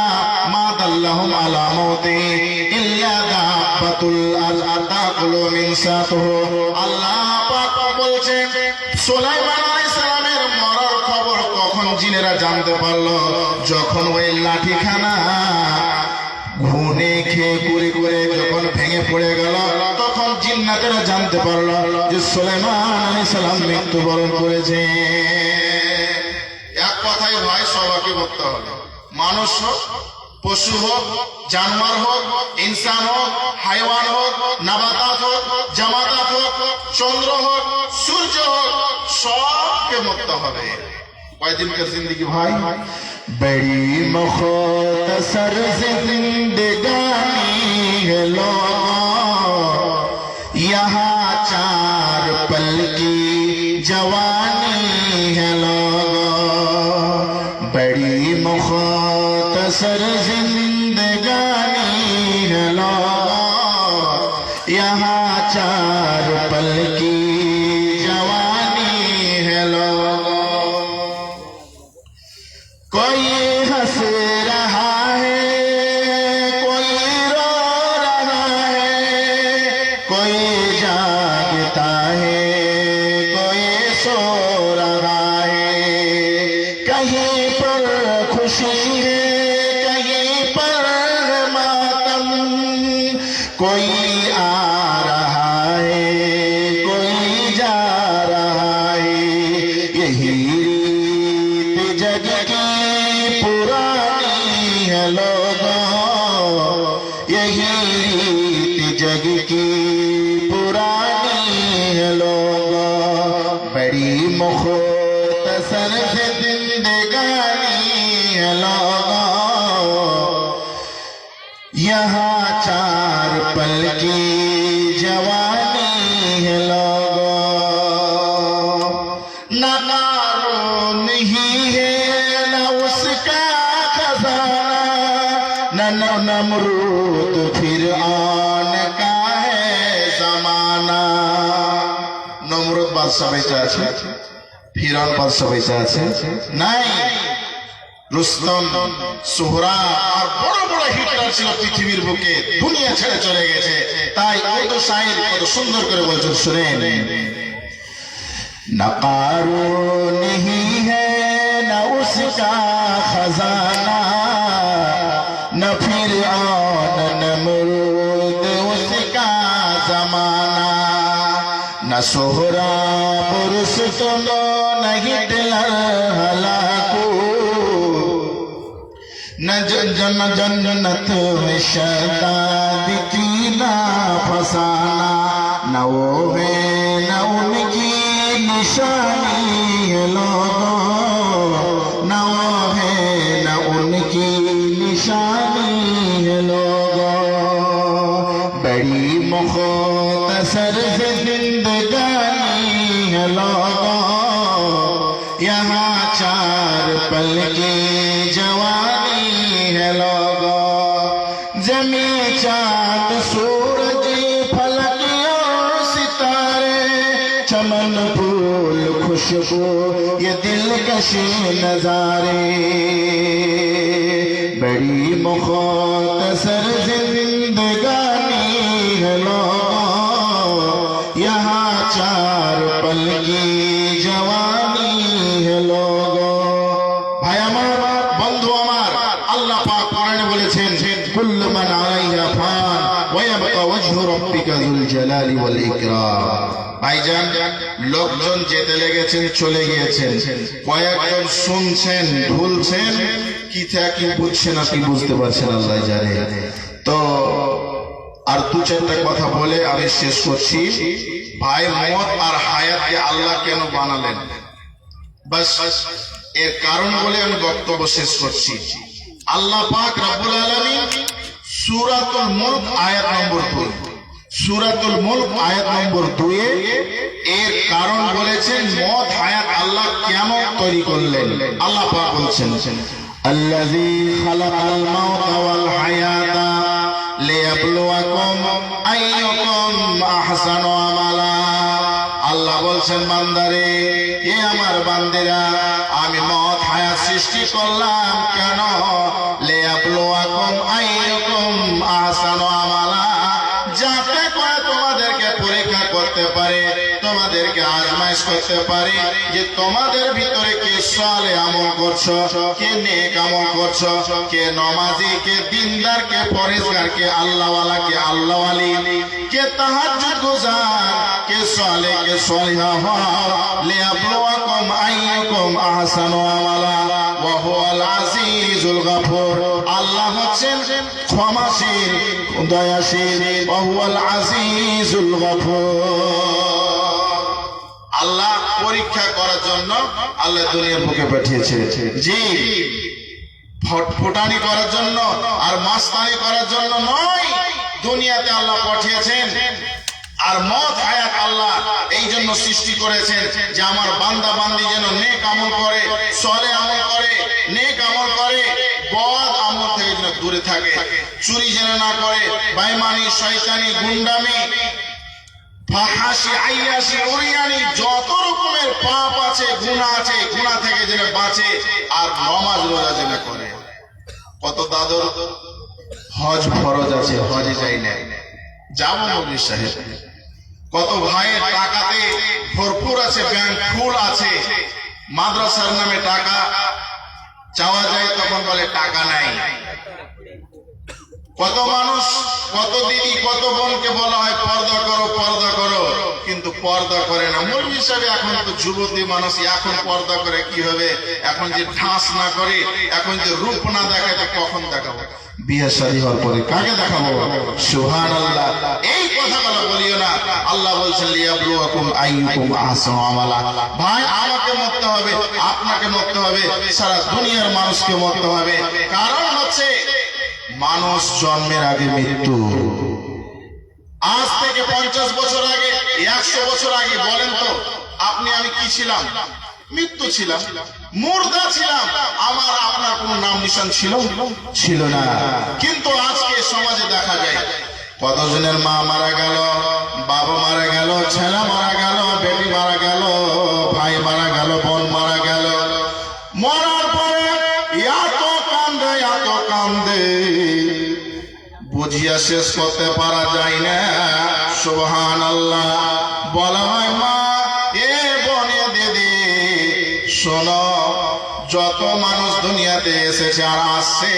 B: মা দাল্লাহুম আলা মাউতি ইল্লা দাব্বাতুল আরদ তাকুলু মিন সাতুহু। আল্লাহ পাক বলছেন, সুলাইমান আলাইহিস সালামের মরার খবর কখন জিনেরা জানতে পারলো, যখন ওই লাঠিখানা ঘুনে খেয়ে কুড়ি করে যখন ভেঙে পড়ে গেল, তখন জিন্নাতেরা জানতে পারলো যে সুলাইমান আলাইহিস সালাম মৃত্যুবরণ করেছে। এক কথাই ভাই সবাইকে বলতে হবে, মানুষ হোক, পশু হোক, জানোয়ার হোক, ইনসান হোক, হাইওয়ান হোক, নাবাতাত হোক, জামাতাত হোক, চন্দ্র হোক, সূর্য হোক, সবকে মরতে হবে। কয়দিনকার জিন্দগি ভাই,
A: बड़ी मुख्तसर जिंदगानी है लोगों, यहाँ 4 पल की जवानी है लोगों। बड़ी मुख्तसर जिंदगानी है लोगों, यहाँ 4 पल की जवानी है लोगों। कोई हंस रहा है, कोई रो रहा है, कोई जागता है, कोई सो रहा है। कहीं पर खुशी है, कहीं पर मातम, कोई आ रहा है, कोई जा रहा है। यही रीत जग की पुरानी है लोगों, यही रीत जग की पुरानी है लोगों। बड़ी मुख्तसर जिंदगानी है लोगों, यहाँ 4 पल की जवानी है लोगों। ना कारून ही है, ना उसका खजाना, न नमरूद फिरआन का है जमाना। नमरूद बादशाह बेঁচে আছে, ফিরআউন বাদশাহ বেঁচে আছে নাই, রুস্তম, সোহরাব আর বড় বড় হিটলার ছিল পৃথিবীর বুকে, দুনিয়া ছেড়ে চলে গেছে। তাই কত শাইর কত সুন্দর করে বলছেন, শুনেন। न कारून ही है, न उसका खजाना, न फिरऔन नमरूद उसका जमाना। न सोहराब रुस्तम, न हिटलर हलाकू, न जन्नत में शताब की ना फसाना। न वो है न उनकी निशानी है लोगों, न वो है न उनकी निशानी है लोगों। बड़ी मुख्तसर जिंदगानी है लोगों, यहाँ 4 पल की जवानी है लोगों, जमी चांद सूरज फलक और सितारे, चमन फूल खुशबू ये दिलकश नजारे, बड़ी मुख्तसर जिंदगानी है लोगों, यहाँ 4 पल की जवानी है लोगों। भाई আমার, বন্ধু আমার, আল্লাহ পাক কোরআনে বলেছেন কুল্লু মান আলাইহা ফান ওয়া ইয়াবকা ওয়াজহু রাব্বিকা যুল জালালি ওয়াল ইকরাম। ভাইজান, লোকজন যেতে লেগেছেন, চলে গিয়েছেন, কয়েকজন শুনছেন, ভুলছেন, কি থেকে বুঝছেন আপনি বুঝতে পারছেন, আল্লাহ জানে। তো আর 2-4টা কথা বলে আমি শেষ করছি। ভাই, মত আর হায়াতকে আল্লাহ কেন বানালেন, বাস এর কারণ বলে আমি বক্তব্য শেষ করছি। আল্লাহ পাক রব্বুল আলামিন সূরাতুল মুলক আয়াত নম্বর 2, সূরাতুল মুলক আয়াত নম্বর 2 এর কারণ বলেছেন মত হায়াত আল্লাহ কেমন তৈরি করলেন। আল্লাহ পাক বলছেন আল্লাযী খালাকাল মাউতা ওয়াল হায়াতা লিয়াবলুয়াকুম আইয়ুকুম আহসানু আমালা। আল্লাহ বলছেন বান্দারে, এ আমার বান্দিরা, আমি মত হায়াত সৃষ্টি করলাম কেন? লিয়াবলুয়াকুম আইয়ুকুম আহসানু আমালা, যাতে করে তোমাদেরকে পরীক্ষা করতে পারে, তোমাদেরকে আজমাইশ করতে পারে যে তোমাদের ভিতরে কে সালে আমল করছো, কে নেক আমল করছো, কে নমাজি, কে দিনদার, কে পরেজগার, কে আল্লাহওয়ালা, কে আল্লাহওয়ালি, কে তাহাজ্জুদ গুজার, কে সালে, কে সলিহা হও। লিয়াবলুয়াকুম আইয়ুকুম আহসানু আমালা ওয়া হুয়াল আজিজুল গফুর। আল্লাহ হচ্ছেন ক্ষমাশীল, দয়াশীল, ওয়া হুয়াল আজিজুল গফুর। আল্লাহ পরীক্ষা করার জন্য আল্লাহ দুনিয়ার বুকে পাঠিয়েছে, জি, ফটফটানি করার জন্য আর মাস্তানি করার জন্য নয়, দুনিয়াতে আল্লাহ পাঠিয়েছেন। আর মত হায়াত আল্লাহ এই জন্য সৃষ্টি করেছেন যে আমার বান্দা বান্দি যেন নেক আমল করে, সলে আমল করে, নেক আমল করে, বদ আমল থেকে যেন দূরে থাকে, চুরি যেন না করে, বেঈমানি, শয়তানি, গুন্ডামি, ফাহাশি, আইয়াশি, উরিয়ানি, যত রকমের পাপ আছে, গুনাহ আছে, গুনাহ থেকে যেন বাঁচে, আর নামাজ রোজা যেন করে। কত দাদর হজ ফরজ আছে, হজে যাই না, যাবো মৌলভী সাহেব। কত ভাইয়ের টাকাতে ভরপুর আছে, ব্যাংক ফুল আছে, মাদ্রাসার নামে টাকা চাওয়া যায়, তখন বলে টাকা নাই। কত মানুষ, কত দিদি, কত বোনকে বলা হয় পর্দা করো, পর্দা করো, কিন্তু পর্দা করে না। মৌলভী হিসাবে এখন তো যুবতী মানুষ, এখন পর্দা করে কি হবে? এখন যে ঠাঁস না করে, এখন যে রূপ না দেখায়, তো কখন দেখাবো? বিয়ে শাদী হওয়ার পরে কাকে দেখাবো? সুবহানাল্লাহ। এই কথাগুলো বলিও না। আল্লাহ বলছেন লিয়াবলুয়াকুম আইয়ুকুম আহসানু আমালা। ভাই, আমাকে মরতে হবে, আপনাকে মরতে হবে, সারা দুনিয়ার মানুষকে মরতে হবে। কারণ হচ্ছে মানুষ জন্মের আগে মৃত্যু। আজ থেকে 50 বছর আগে, 100 বছর আগে বলেন তো আপনি আমি কি ছিলাম? মৃত্যু ছিলাম, মুর্দা ছিলাম। আমার আপনার কোন নাম নিশান ছিল? ছিল না। কিন্তু আজকে সমাজে দেখা যায় কতজনের মা মারা গেল, বাবা মারা গেল, ছেলে মারা গেল, বেটি মারা গেল, ভাই মারা গেল, বোন মারা গেল। মরার পরে এত কান্দে, এত কান্দে, বুঝিয়া শেষ করতে পারা যায় না। সুবহানাল্লাহ। বলা হয় মা, এ বনে দিদি শোনো, যত মানুষ দুনিয়াতে এসেছে আর আসছে,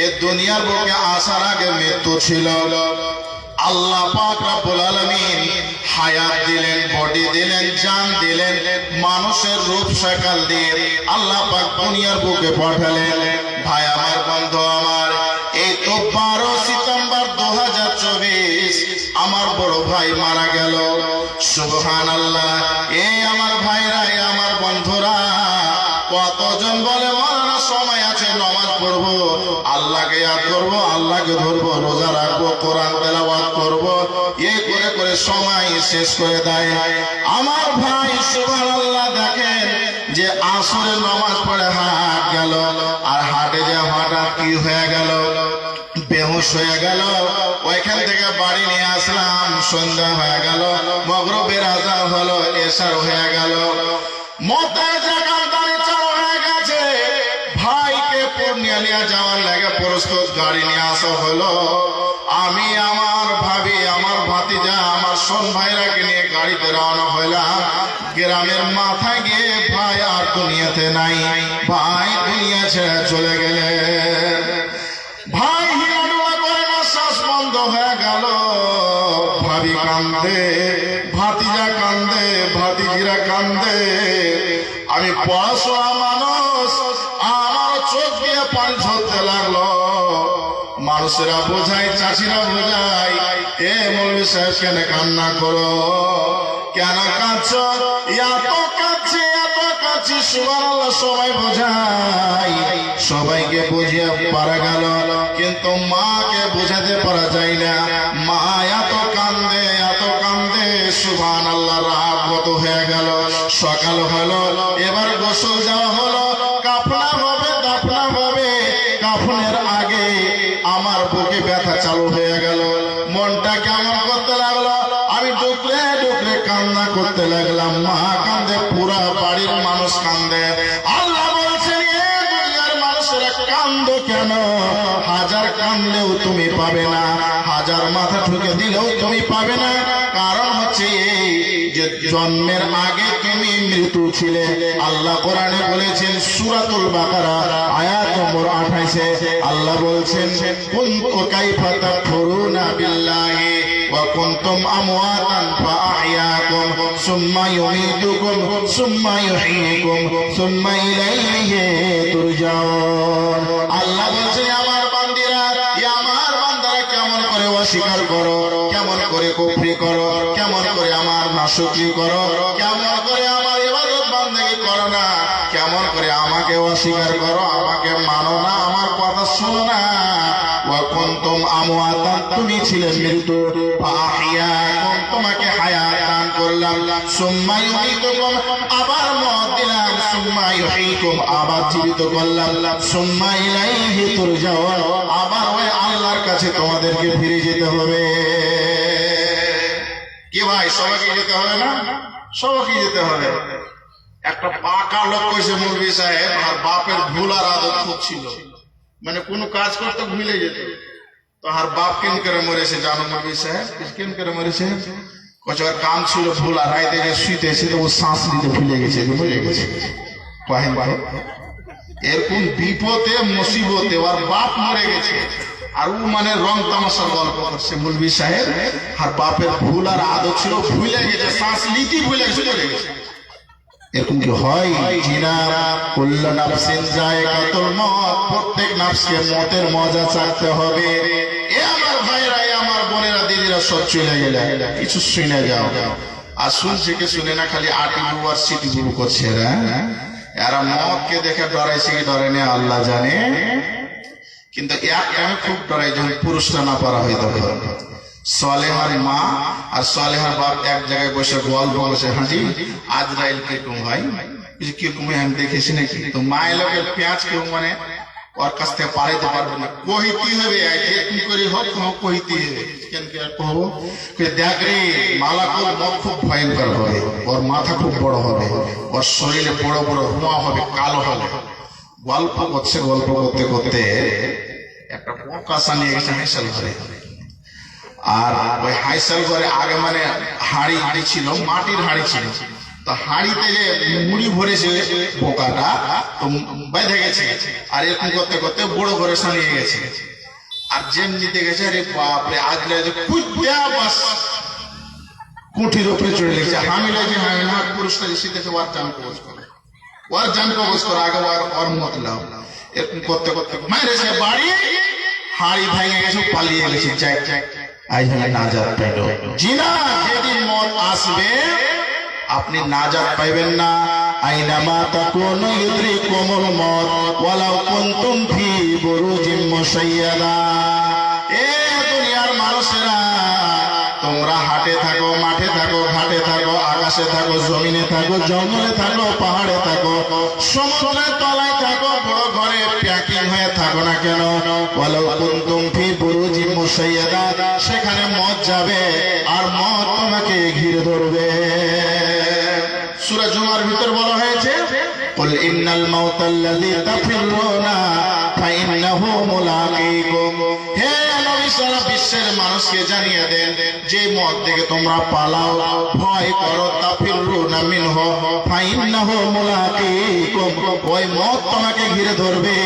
A: এ দুনিয়ার বুকে আসার আগে মৃত্যু ছিল। আল্লাহ পাক রব্বুল আলামিন হায়াত দিলেন, বডি দিলেন, জান দিলেন, মানুষের রূপ শাকাল দিয়ে আল্লাহ পাক দুনিয়ার বুকে পাঠালেন। ভাই আমার, বন্ধু আমার, এই তো 12 সিতম্বর 2024 আমার বড় ভাই মারা গেল। সুবহানাল্লাহ। এই আমার ভাইরা, এই আমার বন্ধুরা, কতজন বলে মরার সময় আছে, নামাজ পড়বো, আল্লাহকে ইয়াদ করবো, আল্লাহকে ধরবো, রোজা রাখবো, কোরআন তেলাওয়াত করবো, এই করে করে সময় শেষ করে দেয়। আমার ভাই সুবহানাল্লাহ, দেখেন
B: যে আসরের নামাজ পড়ে হাট গেল, আর হাটে যে হঠাৎ কি হয়ে গেল, বেহুশ হয়ে গেল। ওইখান থেকে বাড়ি নিয়ে আসলাম, সন্ধ্যা হয়ে গেল, মগরিবের আযান হলো, এশার হয়ে গেল, মতের জায়গা দাঁড়িয়ে চালু হয়ে গেছে। ভাইকে পূর্ণিয়া নিয়ে যাওয়ার লাগে প্রস্তুত, গাড়ি নিয়ে আসা হলো। আমি আমার ভাবি, আমার ভাতিজা, আমার সোন ভাইরাকে নিয়ে গাড়িতে রওনা হইলাম। গ্রামের মাথায় গিয়ে ভাই আর দুনিয়াতে নাই, ভাই দুনিয়া ছেড়ে চলে গেলে। ভাই হিমাডুয়া করে শ্বাস বন্ধ হয়ে গেল। ভাবি কান্দে, ভাতিজা কান্দে, ভাতিজিরা কান্দে। আমি পড়াশোনা মানুষ, আমার চোখ দিয়ে পানি ঝরতে লাগলো। মানুষেরা বোঝায়, চাষিরা বোঝায়, এ মৌলভী সাহেব কেন কান্না করো, কেন কাঁদছো, এত কাঁদছি এত কাঁদছি, সুবহানাল্লাহ। সবাই বোঝায়, সবাইকে বুঝিয়ে পারা গেল, কিন্তু মাকে বোঝাতে পারা যায় না। মা এত কান্দে এত কান্দে, সুবহানাল্লাহ। রাত কত হয়ে গেল, সকাল হলো, এবার গোসল যাওয়া হলো, কাফনা হবে দাফনা হবে। কাফনের আগে আমার বুকে ব্যথা চালু হয়ে গেল, মনটা কেমন করতে লাগলো। আমি ডুকরে ডুকরে কান্না করতে লাগলাম। মা কান্দে, পুরা বাড়ির মানুষ কান্দে। আল্লাহ বলছেন, এ দুনিয়ার মানুষেরা কান্দো কেন? হাজার কান্দলেও তুমি পাবে না, হাজার মাথা ঠুকে দিলেও তুমি পাবে না। কারণ হচ্ছে এই যে জন্মের আগে তুমি মৃত্যু ছিলে। আল্লাহ কোরআনে বলেছেন, সূরাতুল বাকারা আয়াত নম্বর 28-এ আল্লাহ বলছেন, কুনতু কাইফা তাকফুরুনা বিল্লাহি ওয়া কুনতুম আমওয়াতান ফাআহইয়াকুম সুম্মা ইউমীতুকুম সুম্মা ইউহয়িকুম সুম্মা ইলাইহি তুরজাউন। আল্লাহ বলছেন, আমার বান্দিরা, আমার বান্দারা কেমন করে অস্বীকার করো, কেমন করে কুফরি করো, কেমন করে আমার নাশুকরি করো, কেমন করে আমার ইবাদত বান্দেগি করো না, কেমন করে আমাকে অস্বীকার করো, আমাকে মানো না, আমার কথা শোনো না। ওয়া কুনতুম আমওয়াতান, তুমি ছিলে মৃত্যু, ফাআহইয়াকুম, তোমাকে হায়াত দান করলাম, সুম্মা ইউমীতুকুম, আবার মওত দিলাম, সুম্মা ইউহয়িকুম, আবার জীবিত করলাম, সুম্মা ইলাইহি তুরজাউন, আবার ওই আল্লাহর কাছে তোমাদেরকে ফিরে যেতে হবে। কি ভাই, সবাইকে যেতে হবে না? সবাইকে যেতে হবে। একটা পাকা লোক কইছে, মৌলভী সাহেব আর বাপের ভুল আর আদত খুব ছিল, মানে কোনো কাজ করতে ভুলে যেত। তো আর বাপ কেন করে মরেছে জানো মৌলভী সাহেব? কেন করে মরেছে? কইছে ওর কাম ছিল ভুল, আর রাইতে যে শুইতেছে তো ও শ্বাস নিতে ভুলে গেছে, ভুলে গেছে। কহেন ভাই, এরকম বিপদে মুসিবতে ওর বাপ মরে গেছে, আর ও মানে রং তামাশার গল্প করছে মৌলভী সাহেব। আর বাপের ভুল আর আদত ছিল, ভুলে গেছে, শ্বাস নিতে ভুলে গেছে, চলে গেছে। এরকম কি হয়? জিনা কুল্লু নাফসিন যায়কাতুল মউত, প্রত্যেক নাফসকে মতের মজা চাখতে হবে। এ আমার ভাইরা, এ আমার বোনেরা, দিদিরা, সব চলে গেলে কিছু শুনে যাও। আর শুনছে কি শুনে না, খালি আটি বুবু আর সিটি বুবু করছে এরা। এরা মতকে দেখে ডরাইছে কি ডরে না আল্লাহ জানে। কিন্তু আমি খুব ডরাই, যখন পুরুষরা না পারা হয়ে তখন সালেহার মা আর সালেহার বাপ এক জায়গায় বসে গল্প বসে, হাজি আজরাইল কিরকম ভাই, কিরকম আমি দেখেছি নাকি? তো মায়ের লোকের পেঁয়াজ কেউ মানে ওর কাছ থেকে পাড়াইতে পারবে না, কহিতে হবে, কি করে হোক কহিতে হবে। কেন কে কহবো, দেখ রে মালাকুল মত খুব ভয়ঙ্কর হবে, ওর মাথা খুব বড় হবে, ওর শরীরে বড় বড় ধোঁয়া হবে, কালো হবে। গল্প করছে, গল্প করতে করতে একটা কাঁচা নিয়ে গেছে হাইসাল ঘরে। আর ওই হাইসাল ঘরে আগে মানে হাড়ি ছিল, মাটির হাড়ি ছিল। তো হাড়িতে যে মুড়ি ভরেছে পোকাটা, তো বেঁধে গেছে। আর এরকম করতে করতে বড় ঘরে সানিয়ে গেছে। আর যেমনিতে গেছে, আরে বাপরে, আজলে বাস কুঠির উপরে চড়ে লেগেছে। হামি লাগছে, হামি না, পুরুষটা শীতেছে, ওর জান কবজ করে, ওর জান কবজ করে, আগে ওর মত লাও। এরকম করতে করতে মাইরেছে বাড়ি, হাড়ি ভেঙে গেছে, পালিয়ে গেছে। যাই যাই আজ নাজাত পাইল। জিনা যেদিন মত আসবে আপনি নাজাত পাইবেন না। আইনামা তাকুনু ইউদরিকুমুল মউত ওয়ালাউ কুনতুম ফি বুরুজিম মুশাইয়াদা। এ দুনিয়ার মানুষেরা, তোমরা হাটে থাকো, মাঠে থাকো, ঘাটে থাকো, আকাশে থাকো, জমিনে থাকো, জঙ্গলে থাকো, পাহাড়ে থাকো,
A: সমুদ্রের তলায় থাকো, বড় ঘরে প্যাকিং হয়ে থাকো না কেন, ওয়ালাউ কুনতুম ফি বুরুজিন মুশাইয়াদা, সেখানে মত যাবে আর মত তোমাকে ঘিরে ধরবে। সূরা জুমার ভিতর বলা হয়েছে, কুল ইন্নাল মাউতাল্লাযী তাফিরুনা ফাইন্নাহু মুলাকীকুম। হে নবী, সারা বিশ্বের মানুষকে জানিয়ে দেন, যে মত থেকে তোমরা পালাও, ভয় করো, তাফিরুনা মিনহু ফাইন্নাহু মুলাকীকুম, ওই মত তোমাকে ঘিরে ধরবে।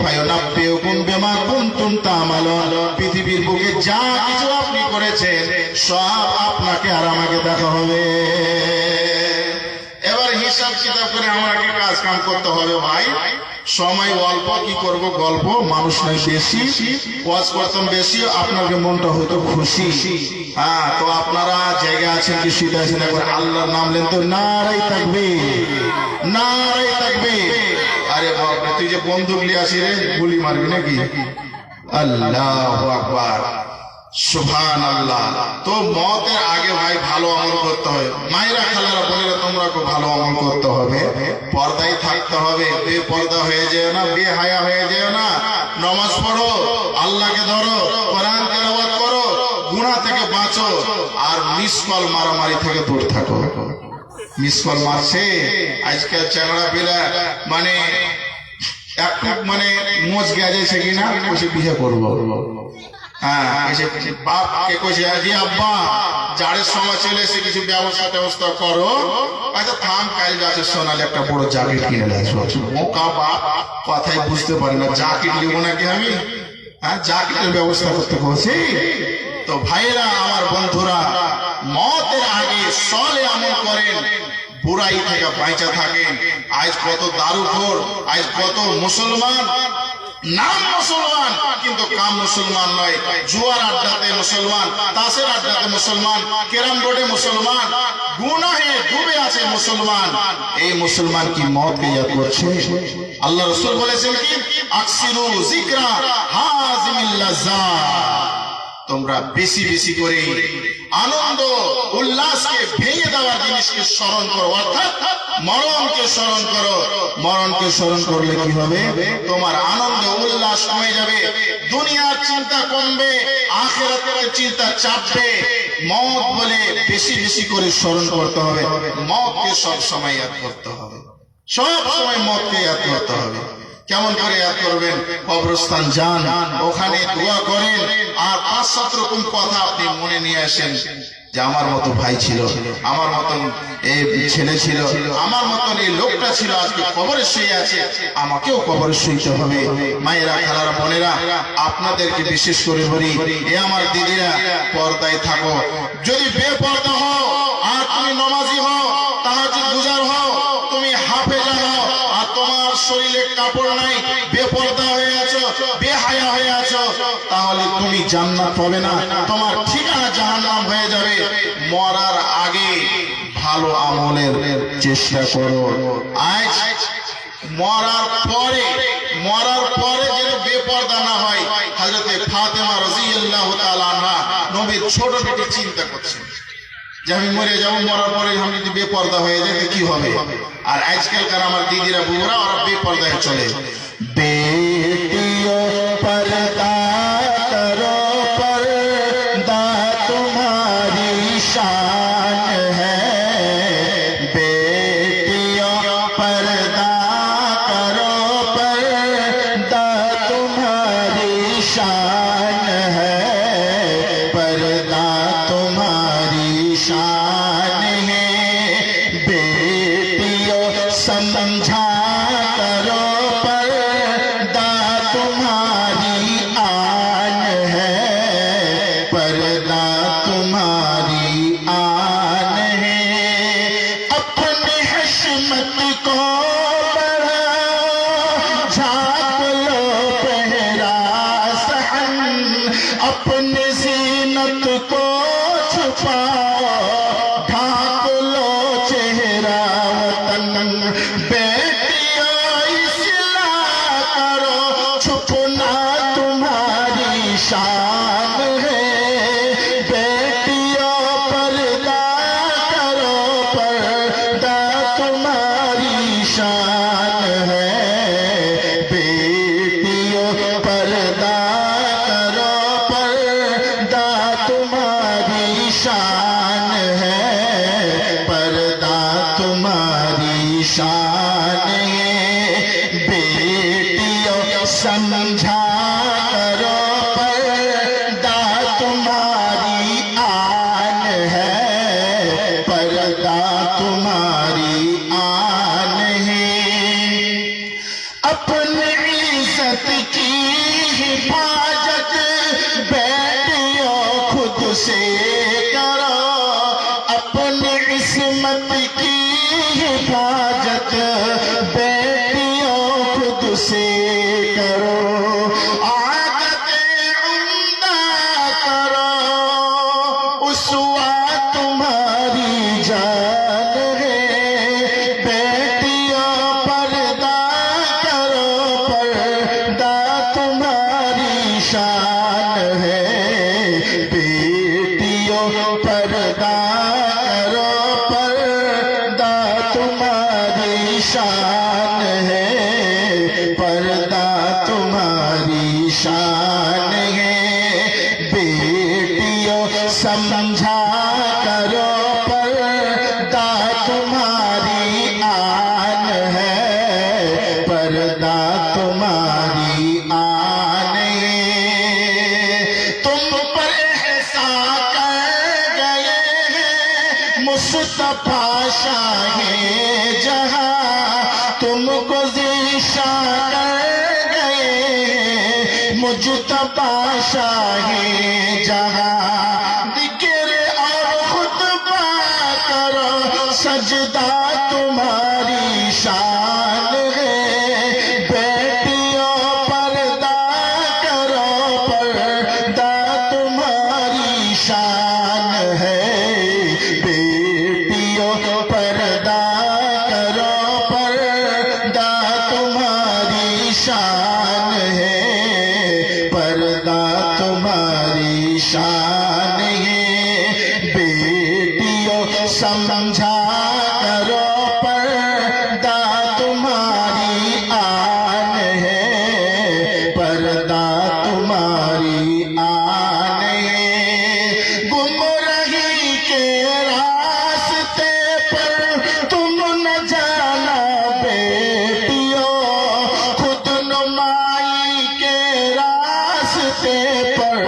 A: ফায়ুনাব্বিউকুম বিমা কুনতুম তা'মালুন, পৃথিবীর বুকে যা কিছু আপনি করেছেন সব আপনাকে আর আমাকে দেখা হবে। এবার হিসাব কিতাব করে আমাকে কাজ কাম করতে হবে ভাই। সময় অল্প, কি করব, গল্প, মানুষ নয় বেশি, ওয়াজ করতাম বেশি, আপনাদের মনটা হয়তো খুশি। হ্যাঁ, তো আপনারা জায়গা আছেন কি শুতে আছেন, একবার আল্লাহর নাম নেন তো, নারাই থাকবে, নারাই থাকবে। আরে বাবা, তুই যে বন্দুক নিয়ে আসি রে, গুলি মারবি নাকি? আল্লাহু আকবার, সুবহানাল্লাহ। তো মতের আগে ভাই ভালো আমল করতে হবে। মায়েরা, খালারা, বোনেরা, তোমরা খুব ভালো আমল করতে হবে, পর্দায় থাকতে হবে, বেপর্দা হয়ে যেও না, বেহায়া হয়ে যেও না। নামাজ পড়ো, আল্লাহকে ধরো, কোরআন তেলাওয়াত করো, গুনাহ থেকে বাঁচো, আর মিস কল মারামারি থেকে দূর থাকো। মিস কল মারছে আজকাল চ্যাংড়া পিলা, মানে একটু মানে মোজ গেছে কিনা, বসে বিয়ে করবো। হ্যাঁ, বাপকে কইছে, জি আব্বা জাড়ের সময় চলে এসে কিছু ব্যবস্থা করো। আচ্ছা থাম, কাল গাছে সোনালি একটা বড় জ্যাকেট কিনে আসবো। মোকা বাপ কথাই বুঝতে পারি না, জ্যাকেট নিব নাকি আমি? হ্যাঁ, জ্যাকেটের ব্যবস্থা করতে বলছি। তো ভাইয়েরা, আমার বন্ধুরা, মতের আগে সলে আমল করেন, বুড়াই থেকে বাঁচা থাকেন। আজ কত দারুঘর, আজ কত মুসলমান নাম মুসলমান কিন্তু কাম মুসলমান নয়। জুয়ার আড্ডাতে মুসলমান, তাসের আড্ডাতে মুসলমান, ক্যারাম বোর্ডে মুসলমান, গুনাহে ডুবে আছে মুসলমান। এই মুসলমান কি মতকে ইয়াদ করছে? আল্লাহ রাসূল বলেছেন কি, আকসিরু যিকরা হাযিমিল লাযযাত, তোমরা বেশি বেশি করে আনন্দ উল্লাসকে ভেঙে দেওয়ার জিনিসকে স্মরণ করো, অর্থাৎ মরণকে স্মরণ করো। মরণকে স্মরণ করলে কি হবে? তোমার আনন্দ উল্লাস কমে যাবে, দুনিয়ার চিন্তা কমবে, আখিরাতের চিন্তা চাপবে। মওত বলে বেশি বেশি করে স্মরণ করতে হবে, মওতকে সব সময় ইয়াদ করতে হবে, সব সময় মওতকে ইয়াদ করতে হবে। কেমন করে ইয়াদ করবেন? কবরস্থান যান, ওখানে দোয়া করেন, আর 5-7 রকম কথা আপনি মনে নিয়ে আসেন, যে আমার মতো ভাই ছিল, আমার মতন এই ছেলে ছিল, আমার মতন এই লোকটা ছিল, আজকে কবরে শুয়ে আছে, আমাকেও কবরে শুইতে হবে। মায়েরা, খালারা, বোনেরা, আপনাদেরকে বিশেষ করে বলি, এ আমার দিদিরা, পর্দায় থাকো। যদি বেপর্দা হও আর তুমি নামাজি হও, তাহাজ্জুদ গুজার হও, তুমি হাফেজা হও, আর তোমার শরীরে কাপড় নাই, বেপর্দা হয়ে আছো, বেহায়া হয়ে আছো, তাহলে তুমি জান্নাত পাবে না, তোমার ঠিকানা জাহান্নাম হয়ে যাবে। মরার আগে ভালো আমলের চেষ্টা করো। আজ মরার পরে যেন বেপর্দা না হয়। হযরতে ফাতেমা রাদিয়াল্লাহু তাআলা আনহা, নবীর ছোট বেটি, চিন্তা করছেন যে আমি মরে যাবো, মরার পরে আমি যদি বেপর্দা হয়ে যাই কি হবে। আর আজকালকার আমার দিদিরা, বউরা, ওরা বেপর্দায় চলে। বেটিও পর্দা করো, পর্দা तुम्हारी शान है, बेटियों पर्दा करो, पर्दा तुम्हारी शान है, पर्दा तुम्हारी शान है, बेटियों समझा करो, पर्दा समझा करो पर्दा तुम्हारी आन है, पर्दा तुम्हारी आन है। अपनी इज्जत की हिफाजत बेटियों खुद से करो, अपनी इस्मत की हिफाजत बेटियों खुद से करो। आदतें उम्दा करो, उसवा तुम्हारी जान है। बेटियों पर्दा करो, पर्दा तुम्हारी शान है। बेटियों पर्दा करो, पर्दा तुम्हारी शान है, पर्दा तुम्हारी शान है। बेटियों समझा करो पर्दा तुम्हारी आन है, पर्दा तुम्हारी आन है। तुम पर एहसान कर गए हैं मुस्तफा शाहे जहां, तुमको ज़िशान कर गए मुजतबा शाहे जहां। जिक्र और खुतबा करो, सजदा तुम्हारी शान है। बेटियों पर्दा करो, पर्दा तुम्हारी शान है। बेटियों पर्दा करो, पर्दा तुम्हारी शान है, पर्दा तुम्हारी शान है। बेटियों समझा करो पर्दा तुम्हारी आन है, पर्दा तुम्हारी आन है। गुमराही के रास्ते पर तुम न जाना बेटियों, खुद नुमाई के रास्ते पर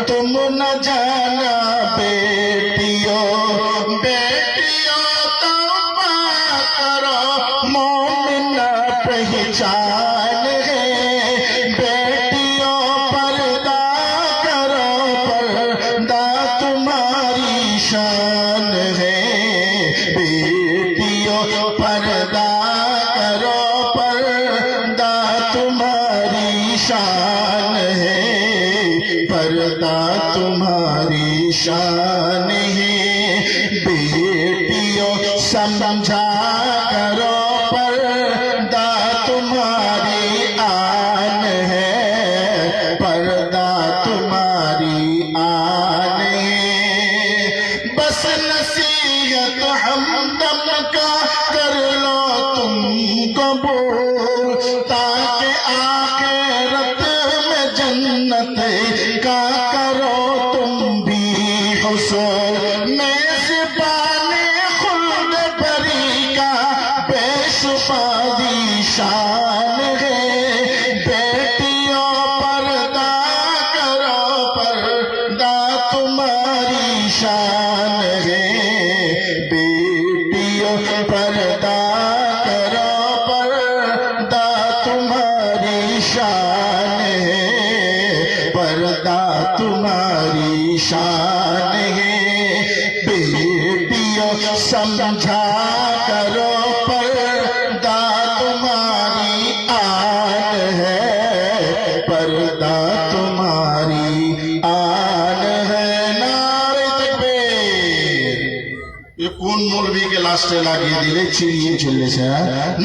A: तुम न जाना बेटियों। बेटियों तौबा करो, मोमिना पहचान है। बेटियों पर्दा करो, पर्दा तुम्हारी शान है। बेटियों पर्दा करो, पर्दा तुम्हारी शान है, पर्दा तुम्हारी शान है। बेटियों समझा करो पर्दा तुम्हारी आन है, पर्दा तुम्हारी आन है। बस नसीहत हमदम का कर लो तुम कबूल, ताकि आखिरत में जन्नत का करो तुम भी हुसूल। मेज़बाने खुल्द बरी का बेशुमारी शान है। बेटियों पर्दा करो, पर्दा तुम्हारी शान है। बेटियों पर्दा करो, पर्दा तुम्हारी शान है, पर्दा तुम्हारी शान है। बेटियों समझा करो पर्दा तुम्हारी आन है, पर्दा तुम्हारी आन है। नारे तकबीर। ये কোন মৌলবীকে লাস্টে লাগিয়ে দিলে চিড়িয়ে চলেছে।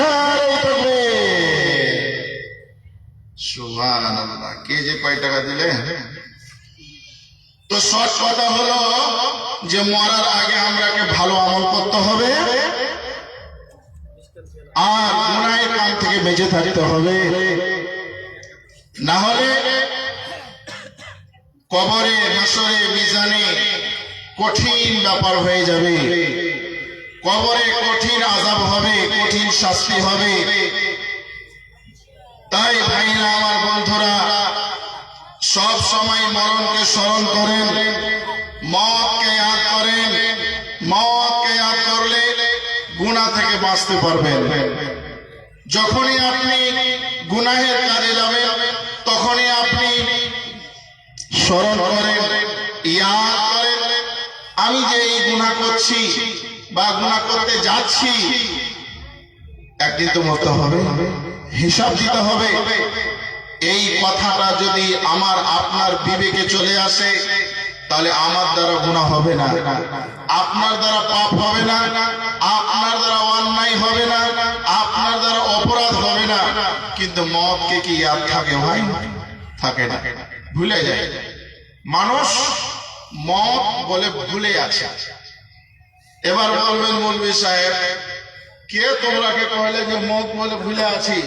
A: নারে তকবীর। সুবহানাল্লাহ। কে যে কয় টাকা দিলে? তো শর্ট কথা হলো যে মরার আগে আমরাকে ভালো আমল করতে হবে আর গুনাহের কাম থেকে বেঁচে থাকতে হবে, না হলে কবরে হাসরে মিজানে কঠিন ব্যাপার হয়ে যাবে। কবরে কঠিন আযাব হবে, কঠিন শাস্তি হবে। তাই ভাইরা আমার, বন্ধু
B: সব সময় মরণকে স্মরণ করেন, মওতকে ইয়াদ করেন। মওতকে ইয়াদ করলে গুনাহ থেকে বাঁচতে পারবেন। যখনই আপনি গুনাহের কাজে যাবেন তখনই আপনি স্মরণ করেন, ইয়াদ করেন, আমি যে এই গুনাহ করছি বা গুনাহ করতে যাচ্ছি, একদিন তো মরতে হবে, হিসাব দিতে হবে। এই কথাটা যদি আমার আপনার বিবেকে চলে আসে তাহলে আমার দ্বারা গুনাহ হবে না, আপনার দ্বারা পাপ হবে না, আপনার দ্বারা অন্যায় হবে না, আপনার দ্বারা অপরাধ হবে না। কিন্তু মওতকে কি ইয়াদ থাকে ভাই? থাকে না, ভুলে যায় মানুষ। মওত বলে ভুলে আছে। এবার বলবেন মৌলভী সাহেব, কে তোমরাকে কইলে যে মওত বলে ভুলে আছি?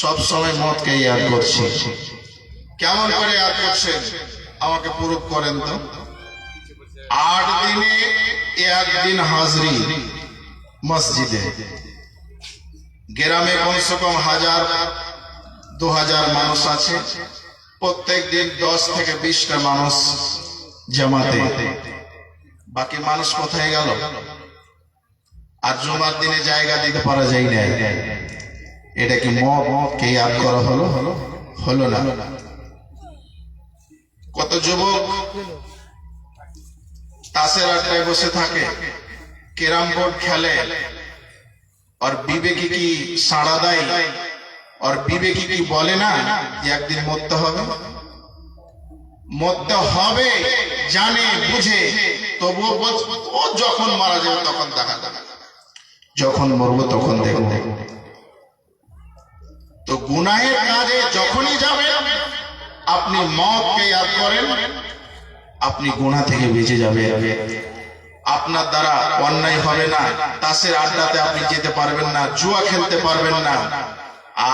B: সব সময় মওতকে ইয়াদ করছি। কেমন করে ইয়াদ করছেন আমাকে প্রুফ করেন তো। 8 দিনে 1 দিন হাজরি মসজিদে, গ্রামে কমসে কম 1000-2000 মানুষ আছে, প্রত্যেক দিন 10 থেকে 20টা মানুষ জামাতে। বাকি মানুষ কোথায় গেল? আর জুমার দিনে জায়গা দিতে পারা যায় না। এটা কি মওতকে ইয়াদ করা হলো? হলো না। কত যুবক তাসের আড্ডায় বসে থাকে, ক্যারাম বোর্ড খেলে, আর বিবেকে কি সাড়া দেয়? আর বিবেকে কি বলে না যে একদিন মরতে হবে? মরতে হবে জানে বুঝে, তবুও ও যখন মারা যাবে তখন দেখা যাবে, যখন মরবো তখন দেখবো। তো গুনাহের কাজে যখনই যাবেন আপনি মওতকে ইয়াদ করেন, আপনি গুনাহ থেকে বেঁচে যাবেন। আপনার দ্বারা অন্যায় হবে না, তাসের আড্ডাতে আপনি যেতে পারবেন না, জুয়া খেলতে পারবেন না,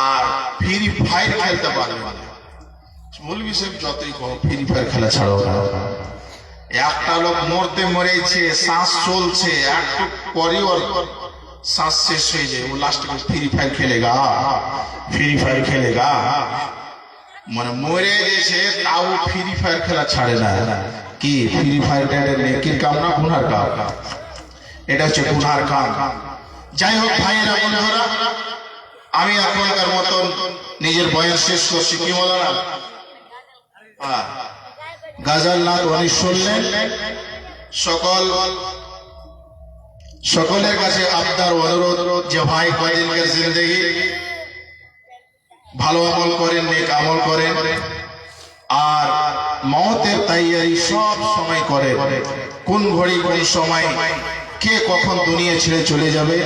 B: আর ফ্রি ফায়ার খেলতে পারবেন না। মৌলভী সাহেব যতই কहो ফ্রি ফায়ার খেলা ছাড়ো না। একটা লোক মরতে মরেছে, শ্বাস চলছে, একটু পরে ওর শ্বাস শেষ হয়ে যায়, ও লাস্টে ফ্রি ফায়ার খেলেগা, ফ্রি ফায়ার খেলেগা। মানে মরে গেছে তাও ফ্রি ফায়ার খেলা ছাড়ে না। কি ফ্রি ফায়ারটা নেকির কাম না গুনার কাম? এটা হচ্ছে গুনার কাম। যাই হোক ভাইয়েরা বন্ধুরা, আমি এখনকার মতন নিজের বয়ান শেষ করছি। কি বলো না? গাজাল নাথ উনি শুনলেন। সকলের কাছে আবদার অনুরোধ যে ভাই কয়দিনকার জিন্দেগি ভালো আমল করেন, নেক আমল করেন, আর মওতের তৈয়ারি সব সময় করে। কোন ঘড়ি কোন সময় কে কখন দুনিয়া ছেড়ে চলে যাবে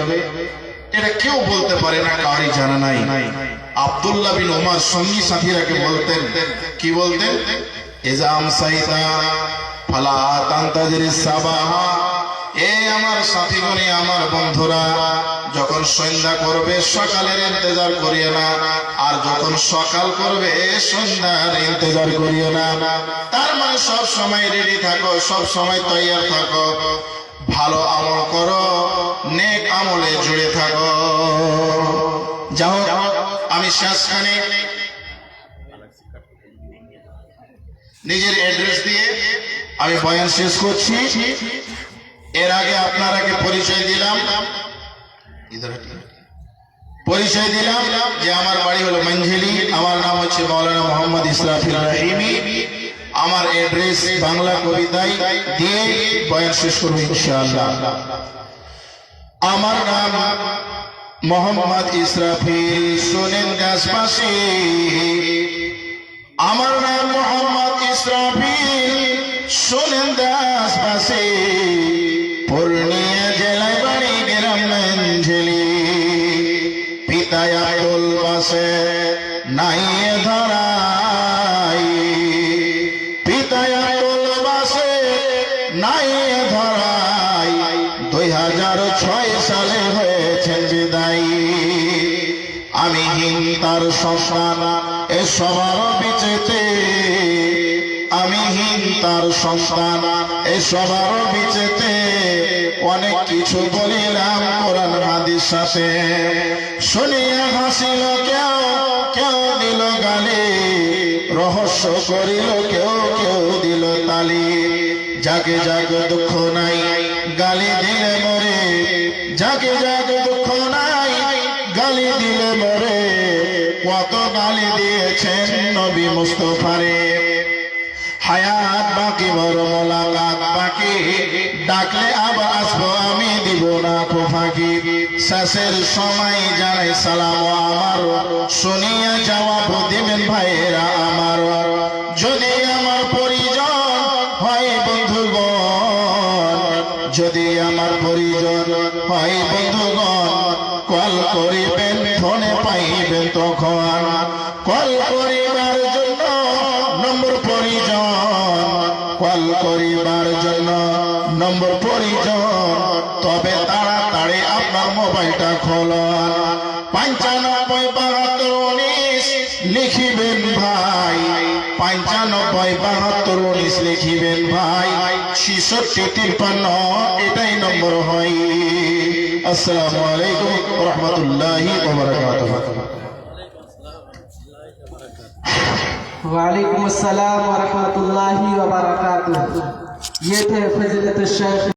B: এটা কেউ বলতে পারে না, কারই জানা নাই। আব্দুল্লাহ বিন ওমর সঙ্গী সাথীরাকে বলতেন, কি বলতেন? ইজা আমসাইতা ফালা তান্তাজিরিস সাবাহা, এ আমার সাথীগণ, আমার বন্ধুরা, যখন সন্ধ্যা করবে সকালের ইন্তজার করিও না, আর যখন সকাল করবে সন্ধ্যার ইন্তজার করিও না। তার মানে সব সময় রেডি থাকো, সব সময় তৈয়ার থাকো, ভালো আমল করো, নেক আমলে জুড়ে থাকো। যাও, আমি শেষখানে নিজের অ্যাড্রেস দিয়ে আমি বয়ান শেষ করছি। এর আগে আপনারাকে পরিচয় দিলাম যে আমার বাড়ি হলো মঞ্জেলি, আমার নাম হচ্ছে মাওলানা মোহাম্মদ ইসরাফিল রহিমি। আমার অ্যাড্রেস বাংলা কবিতায় দিয়ে বয়ান শেষ করবো ইনশাআল্লাহ। আমার নাম মোহাম্মদ ইসরাফিল, শোনেন দেশবাসী, আমার নাম মোহাম্মদ ইসরাফিল, শোনেন দেশবাসী। পূর্ণিয়া জেলায় বাড়ি, গ্রাম মঞ্জেলি, পিতা আব্দুল বাসে নাই ধরাই, পিতা আব্দুল বাসে নাই ধরাই, 2006 সালে হয়েছেন বিদায়। আমি তার সন্তান এ সবার বিচেতে, আমি তার সন্তান এ সবার বিচেতে, অনেক কিছু বলিলাম কোরআন হাদিস সাথে। শুনিয়া হাসিল কেউ, কেউ দিল গালি, রহস্য
A: পরামর্শ করিল, কেউ কেউ দিল তালি। যাকে যাক দুঃখ নাই গালি দিলে মরে, যাকে যাক দুঃখ নাই গালি দিলে মরে। কত গালি দিয়েছেন নবী মুস্তাফারে। হায়াত বাকি বড় মোলাকাত বাকি, ডাকলে আবার আসবো আমি, দিব না তো ফাঁকি। শেষের সময় জানাই সালাম আমার, শুনিয়া জবাব দিবেন ভাইয়েরা আমার। যদি আমার পরিজন হয় বন্ধুগণ, যদি আমার পরিজন হয় বন্ধুগণ, কল করিবেন ফোনে পাইবেন তখন। কল করিবার জন্য নম্বর পরিজন, কল করিবার জন্য নম্বর পরিজন। তবে তাড়াতাড়ি আপনার মোবাইলটা খোলন। 957219 লিখিবেন ভাই, 957219 লিখিবেন ভাই। 6653 এটাই নম্বর হয়। আসসালামু আলাইকুম ওয়া রাহমাতুল্লাহি ওয়া বারাকাতুহু।
C: वालेकुम अस्सलाम व रहमतुल्लाहि व बरकातुहू। ये थे फजीलत शेख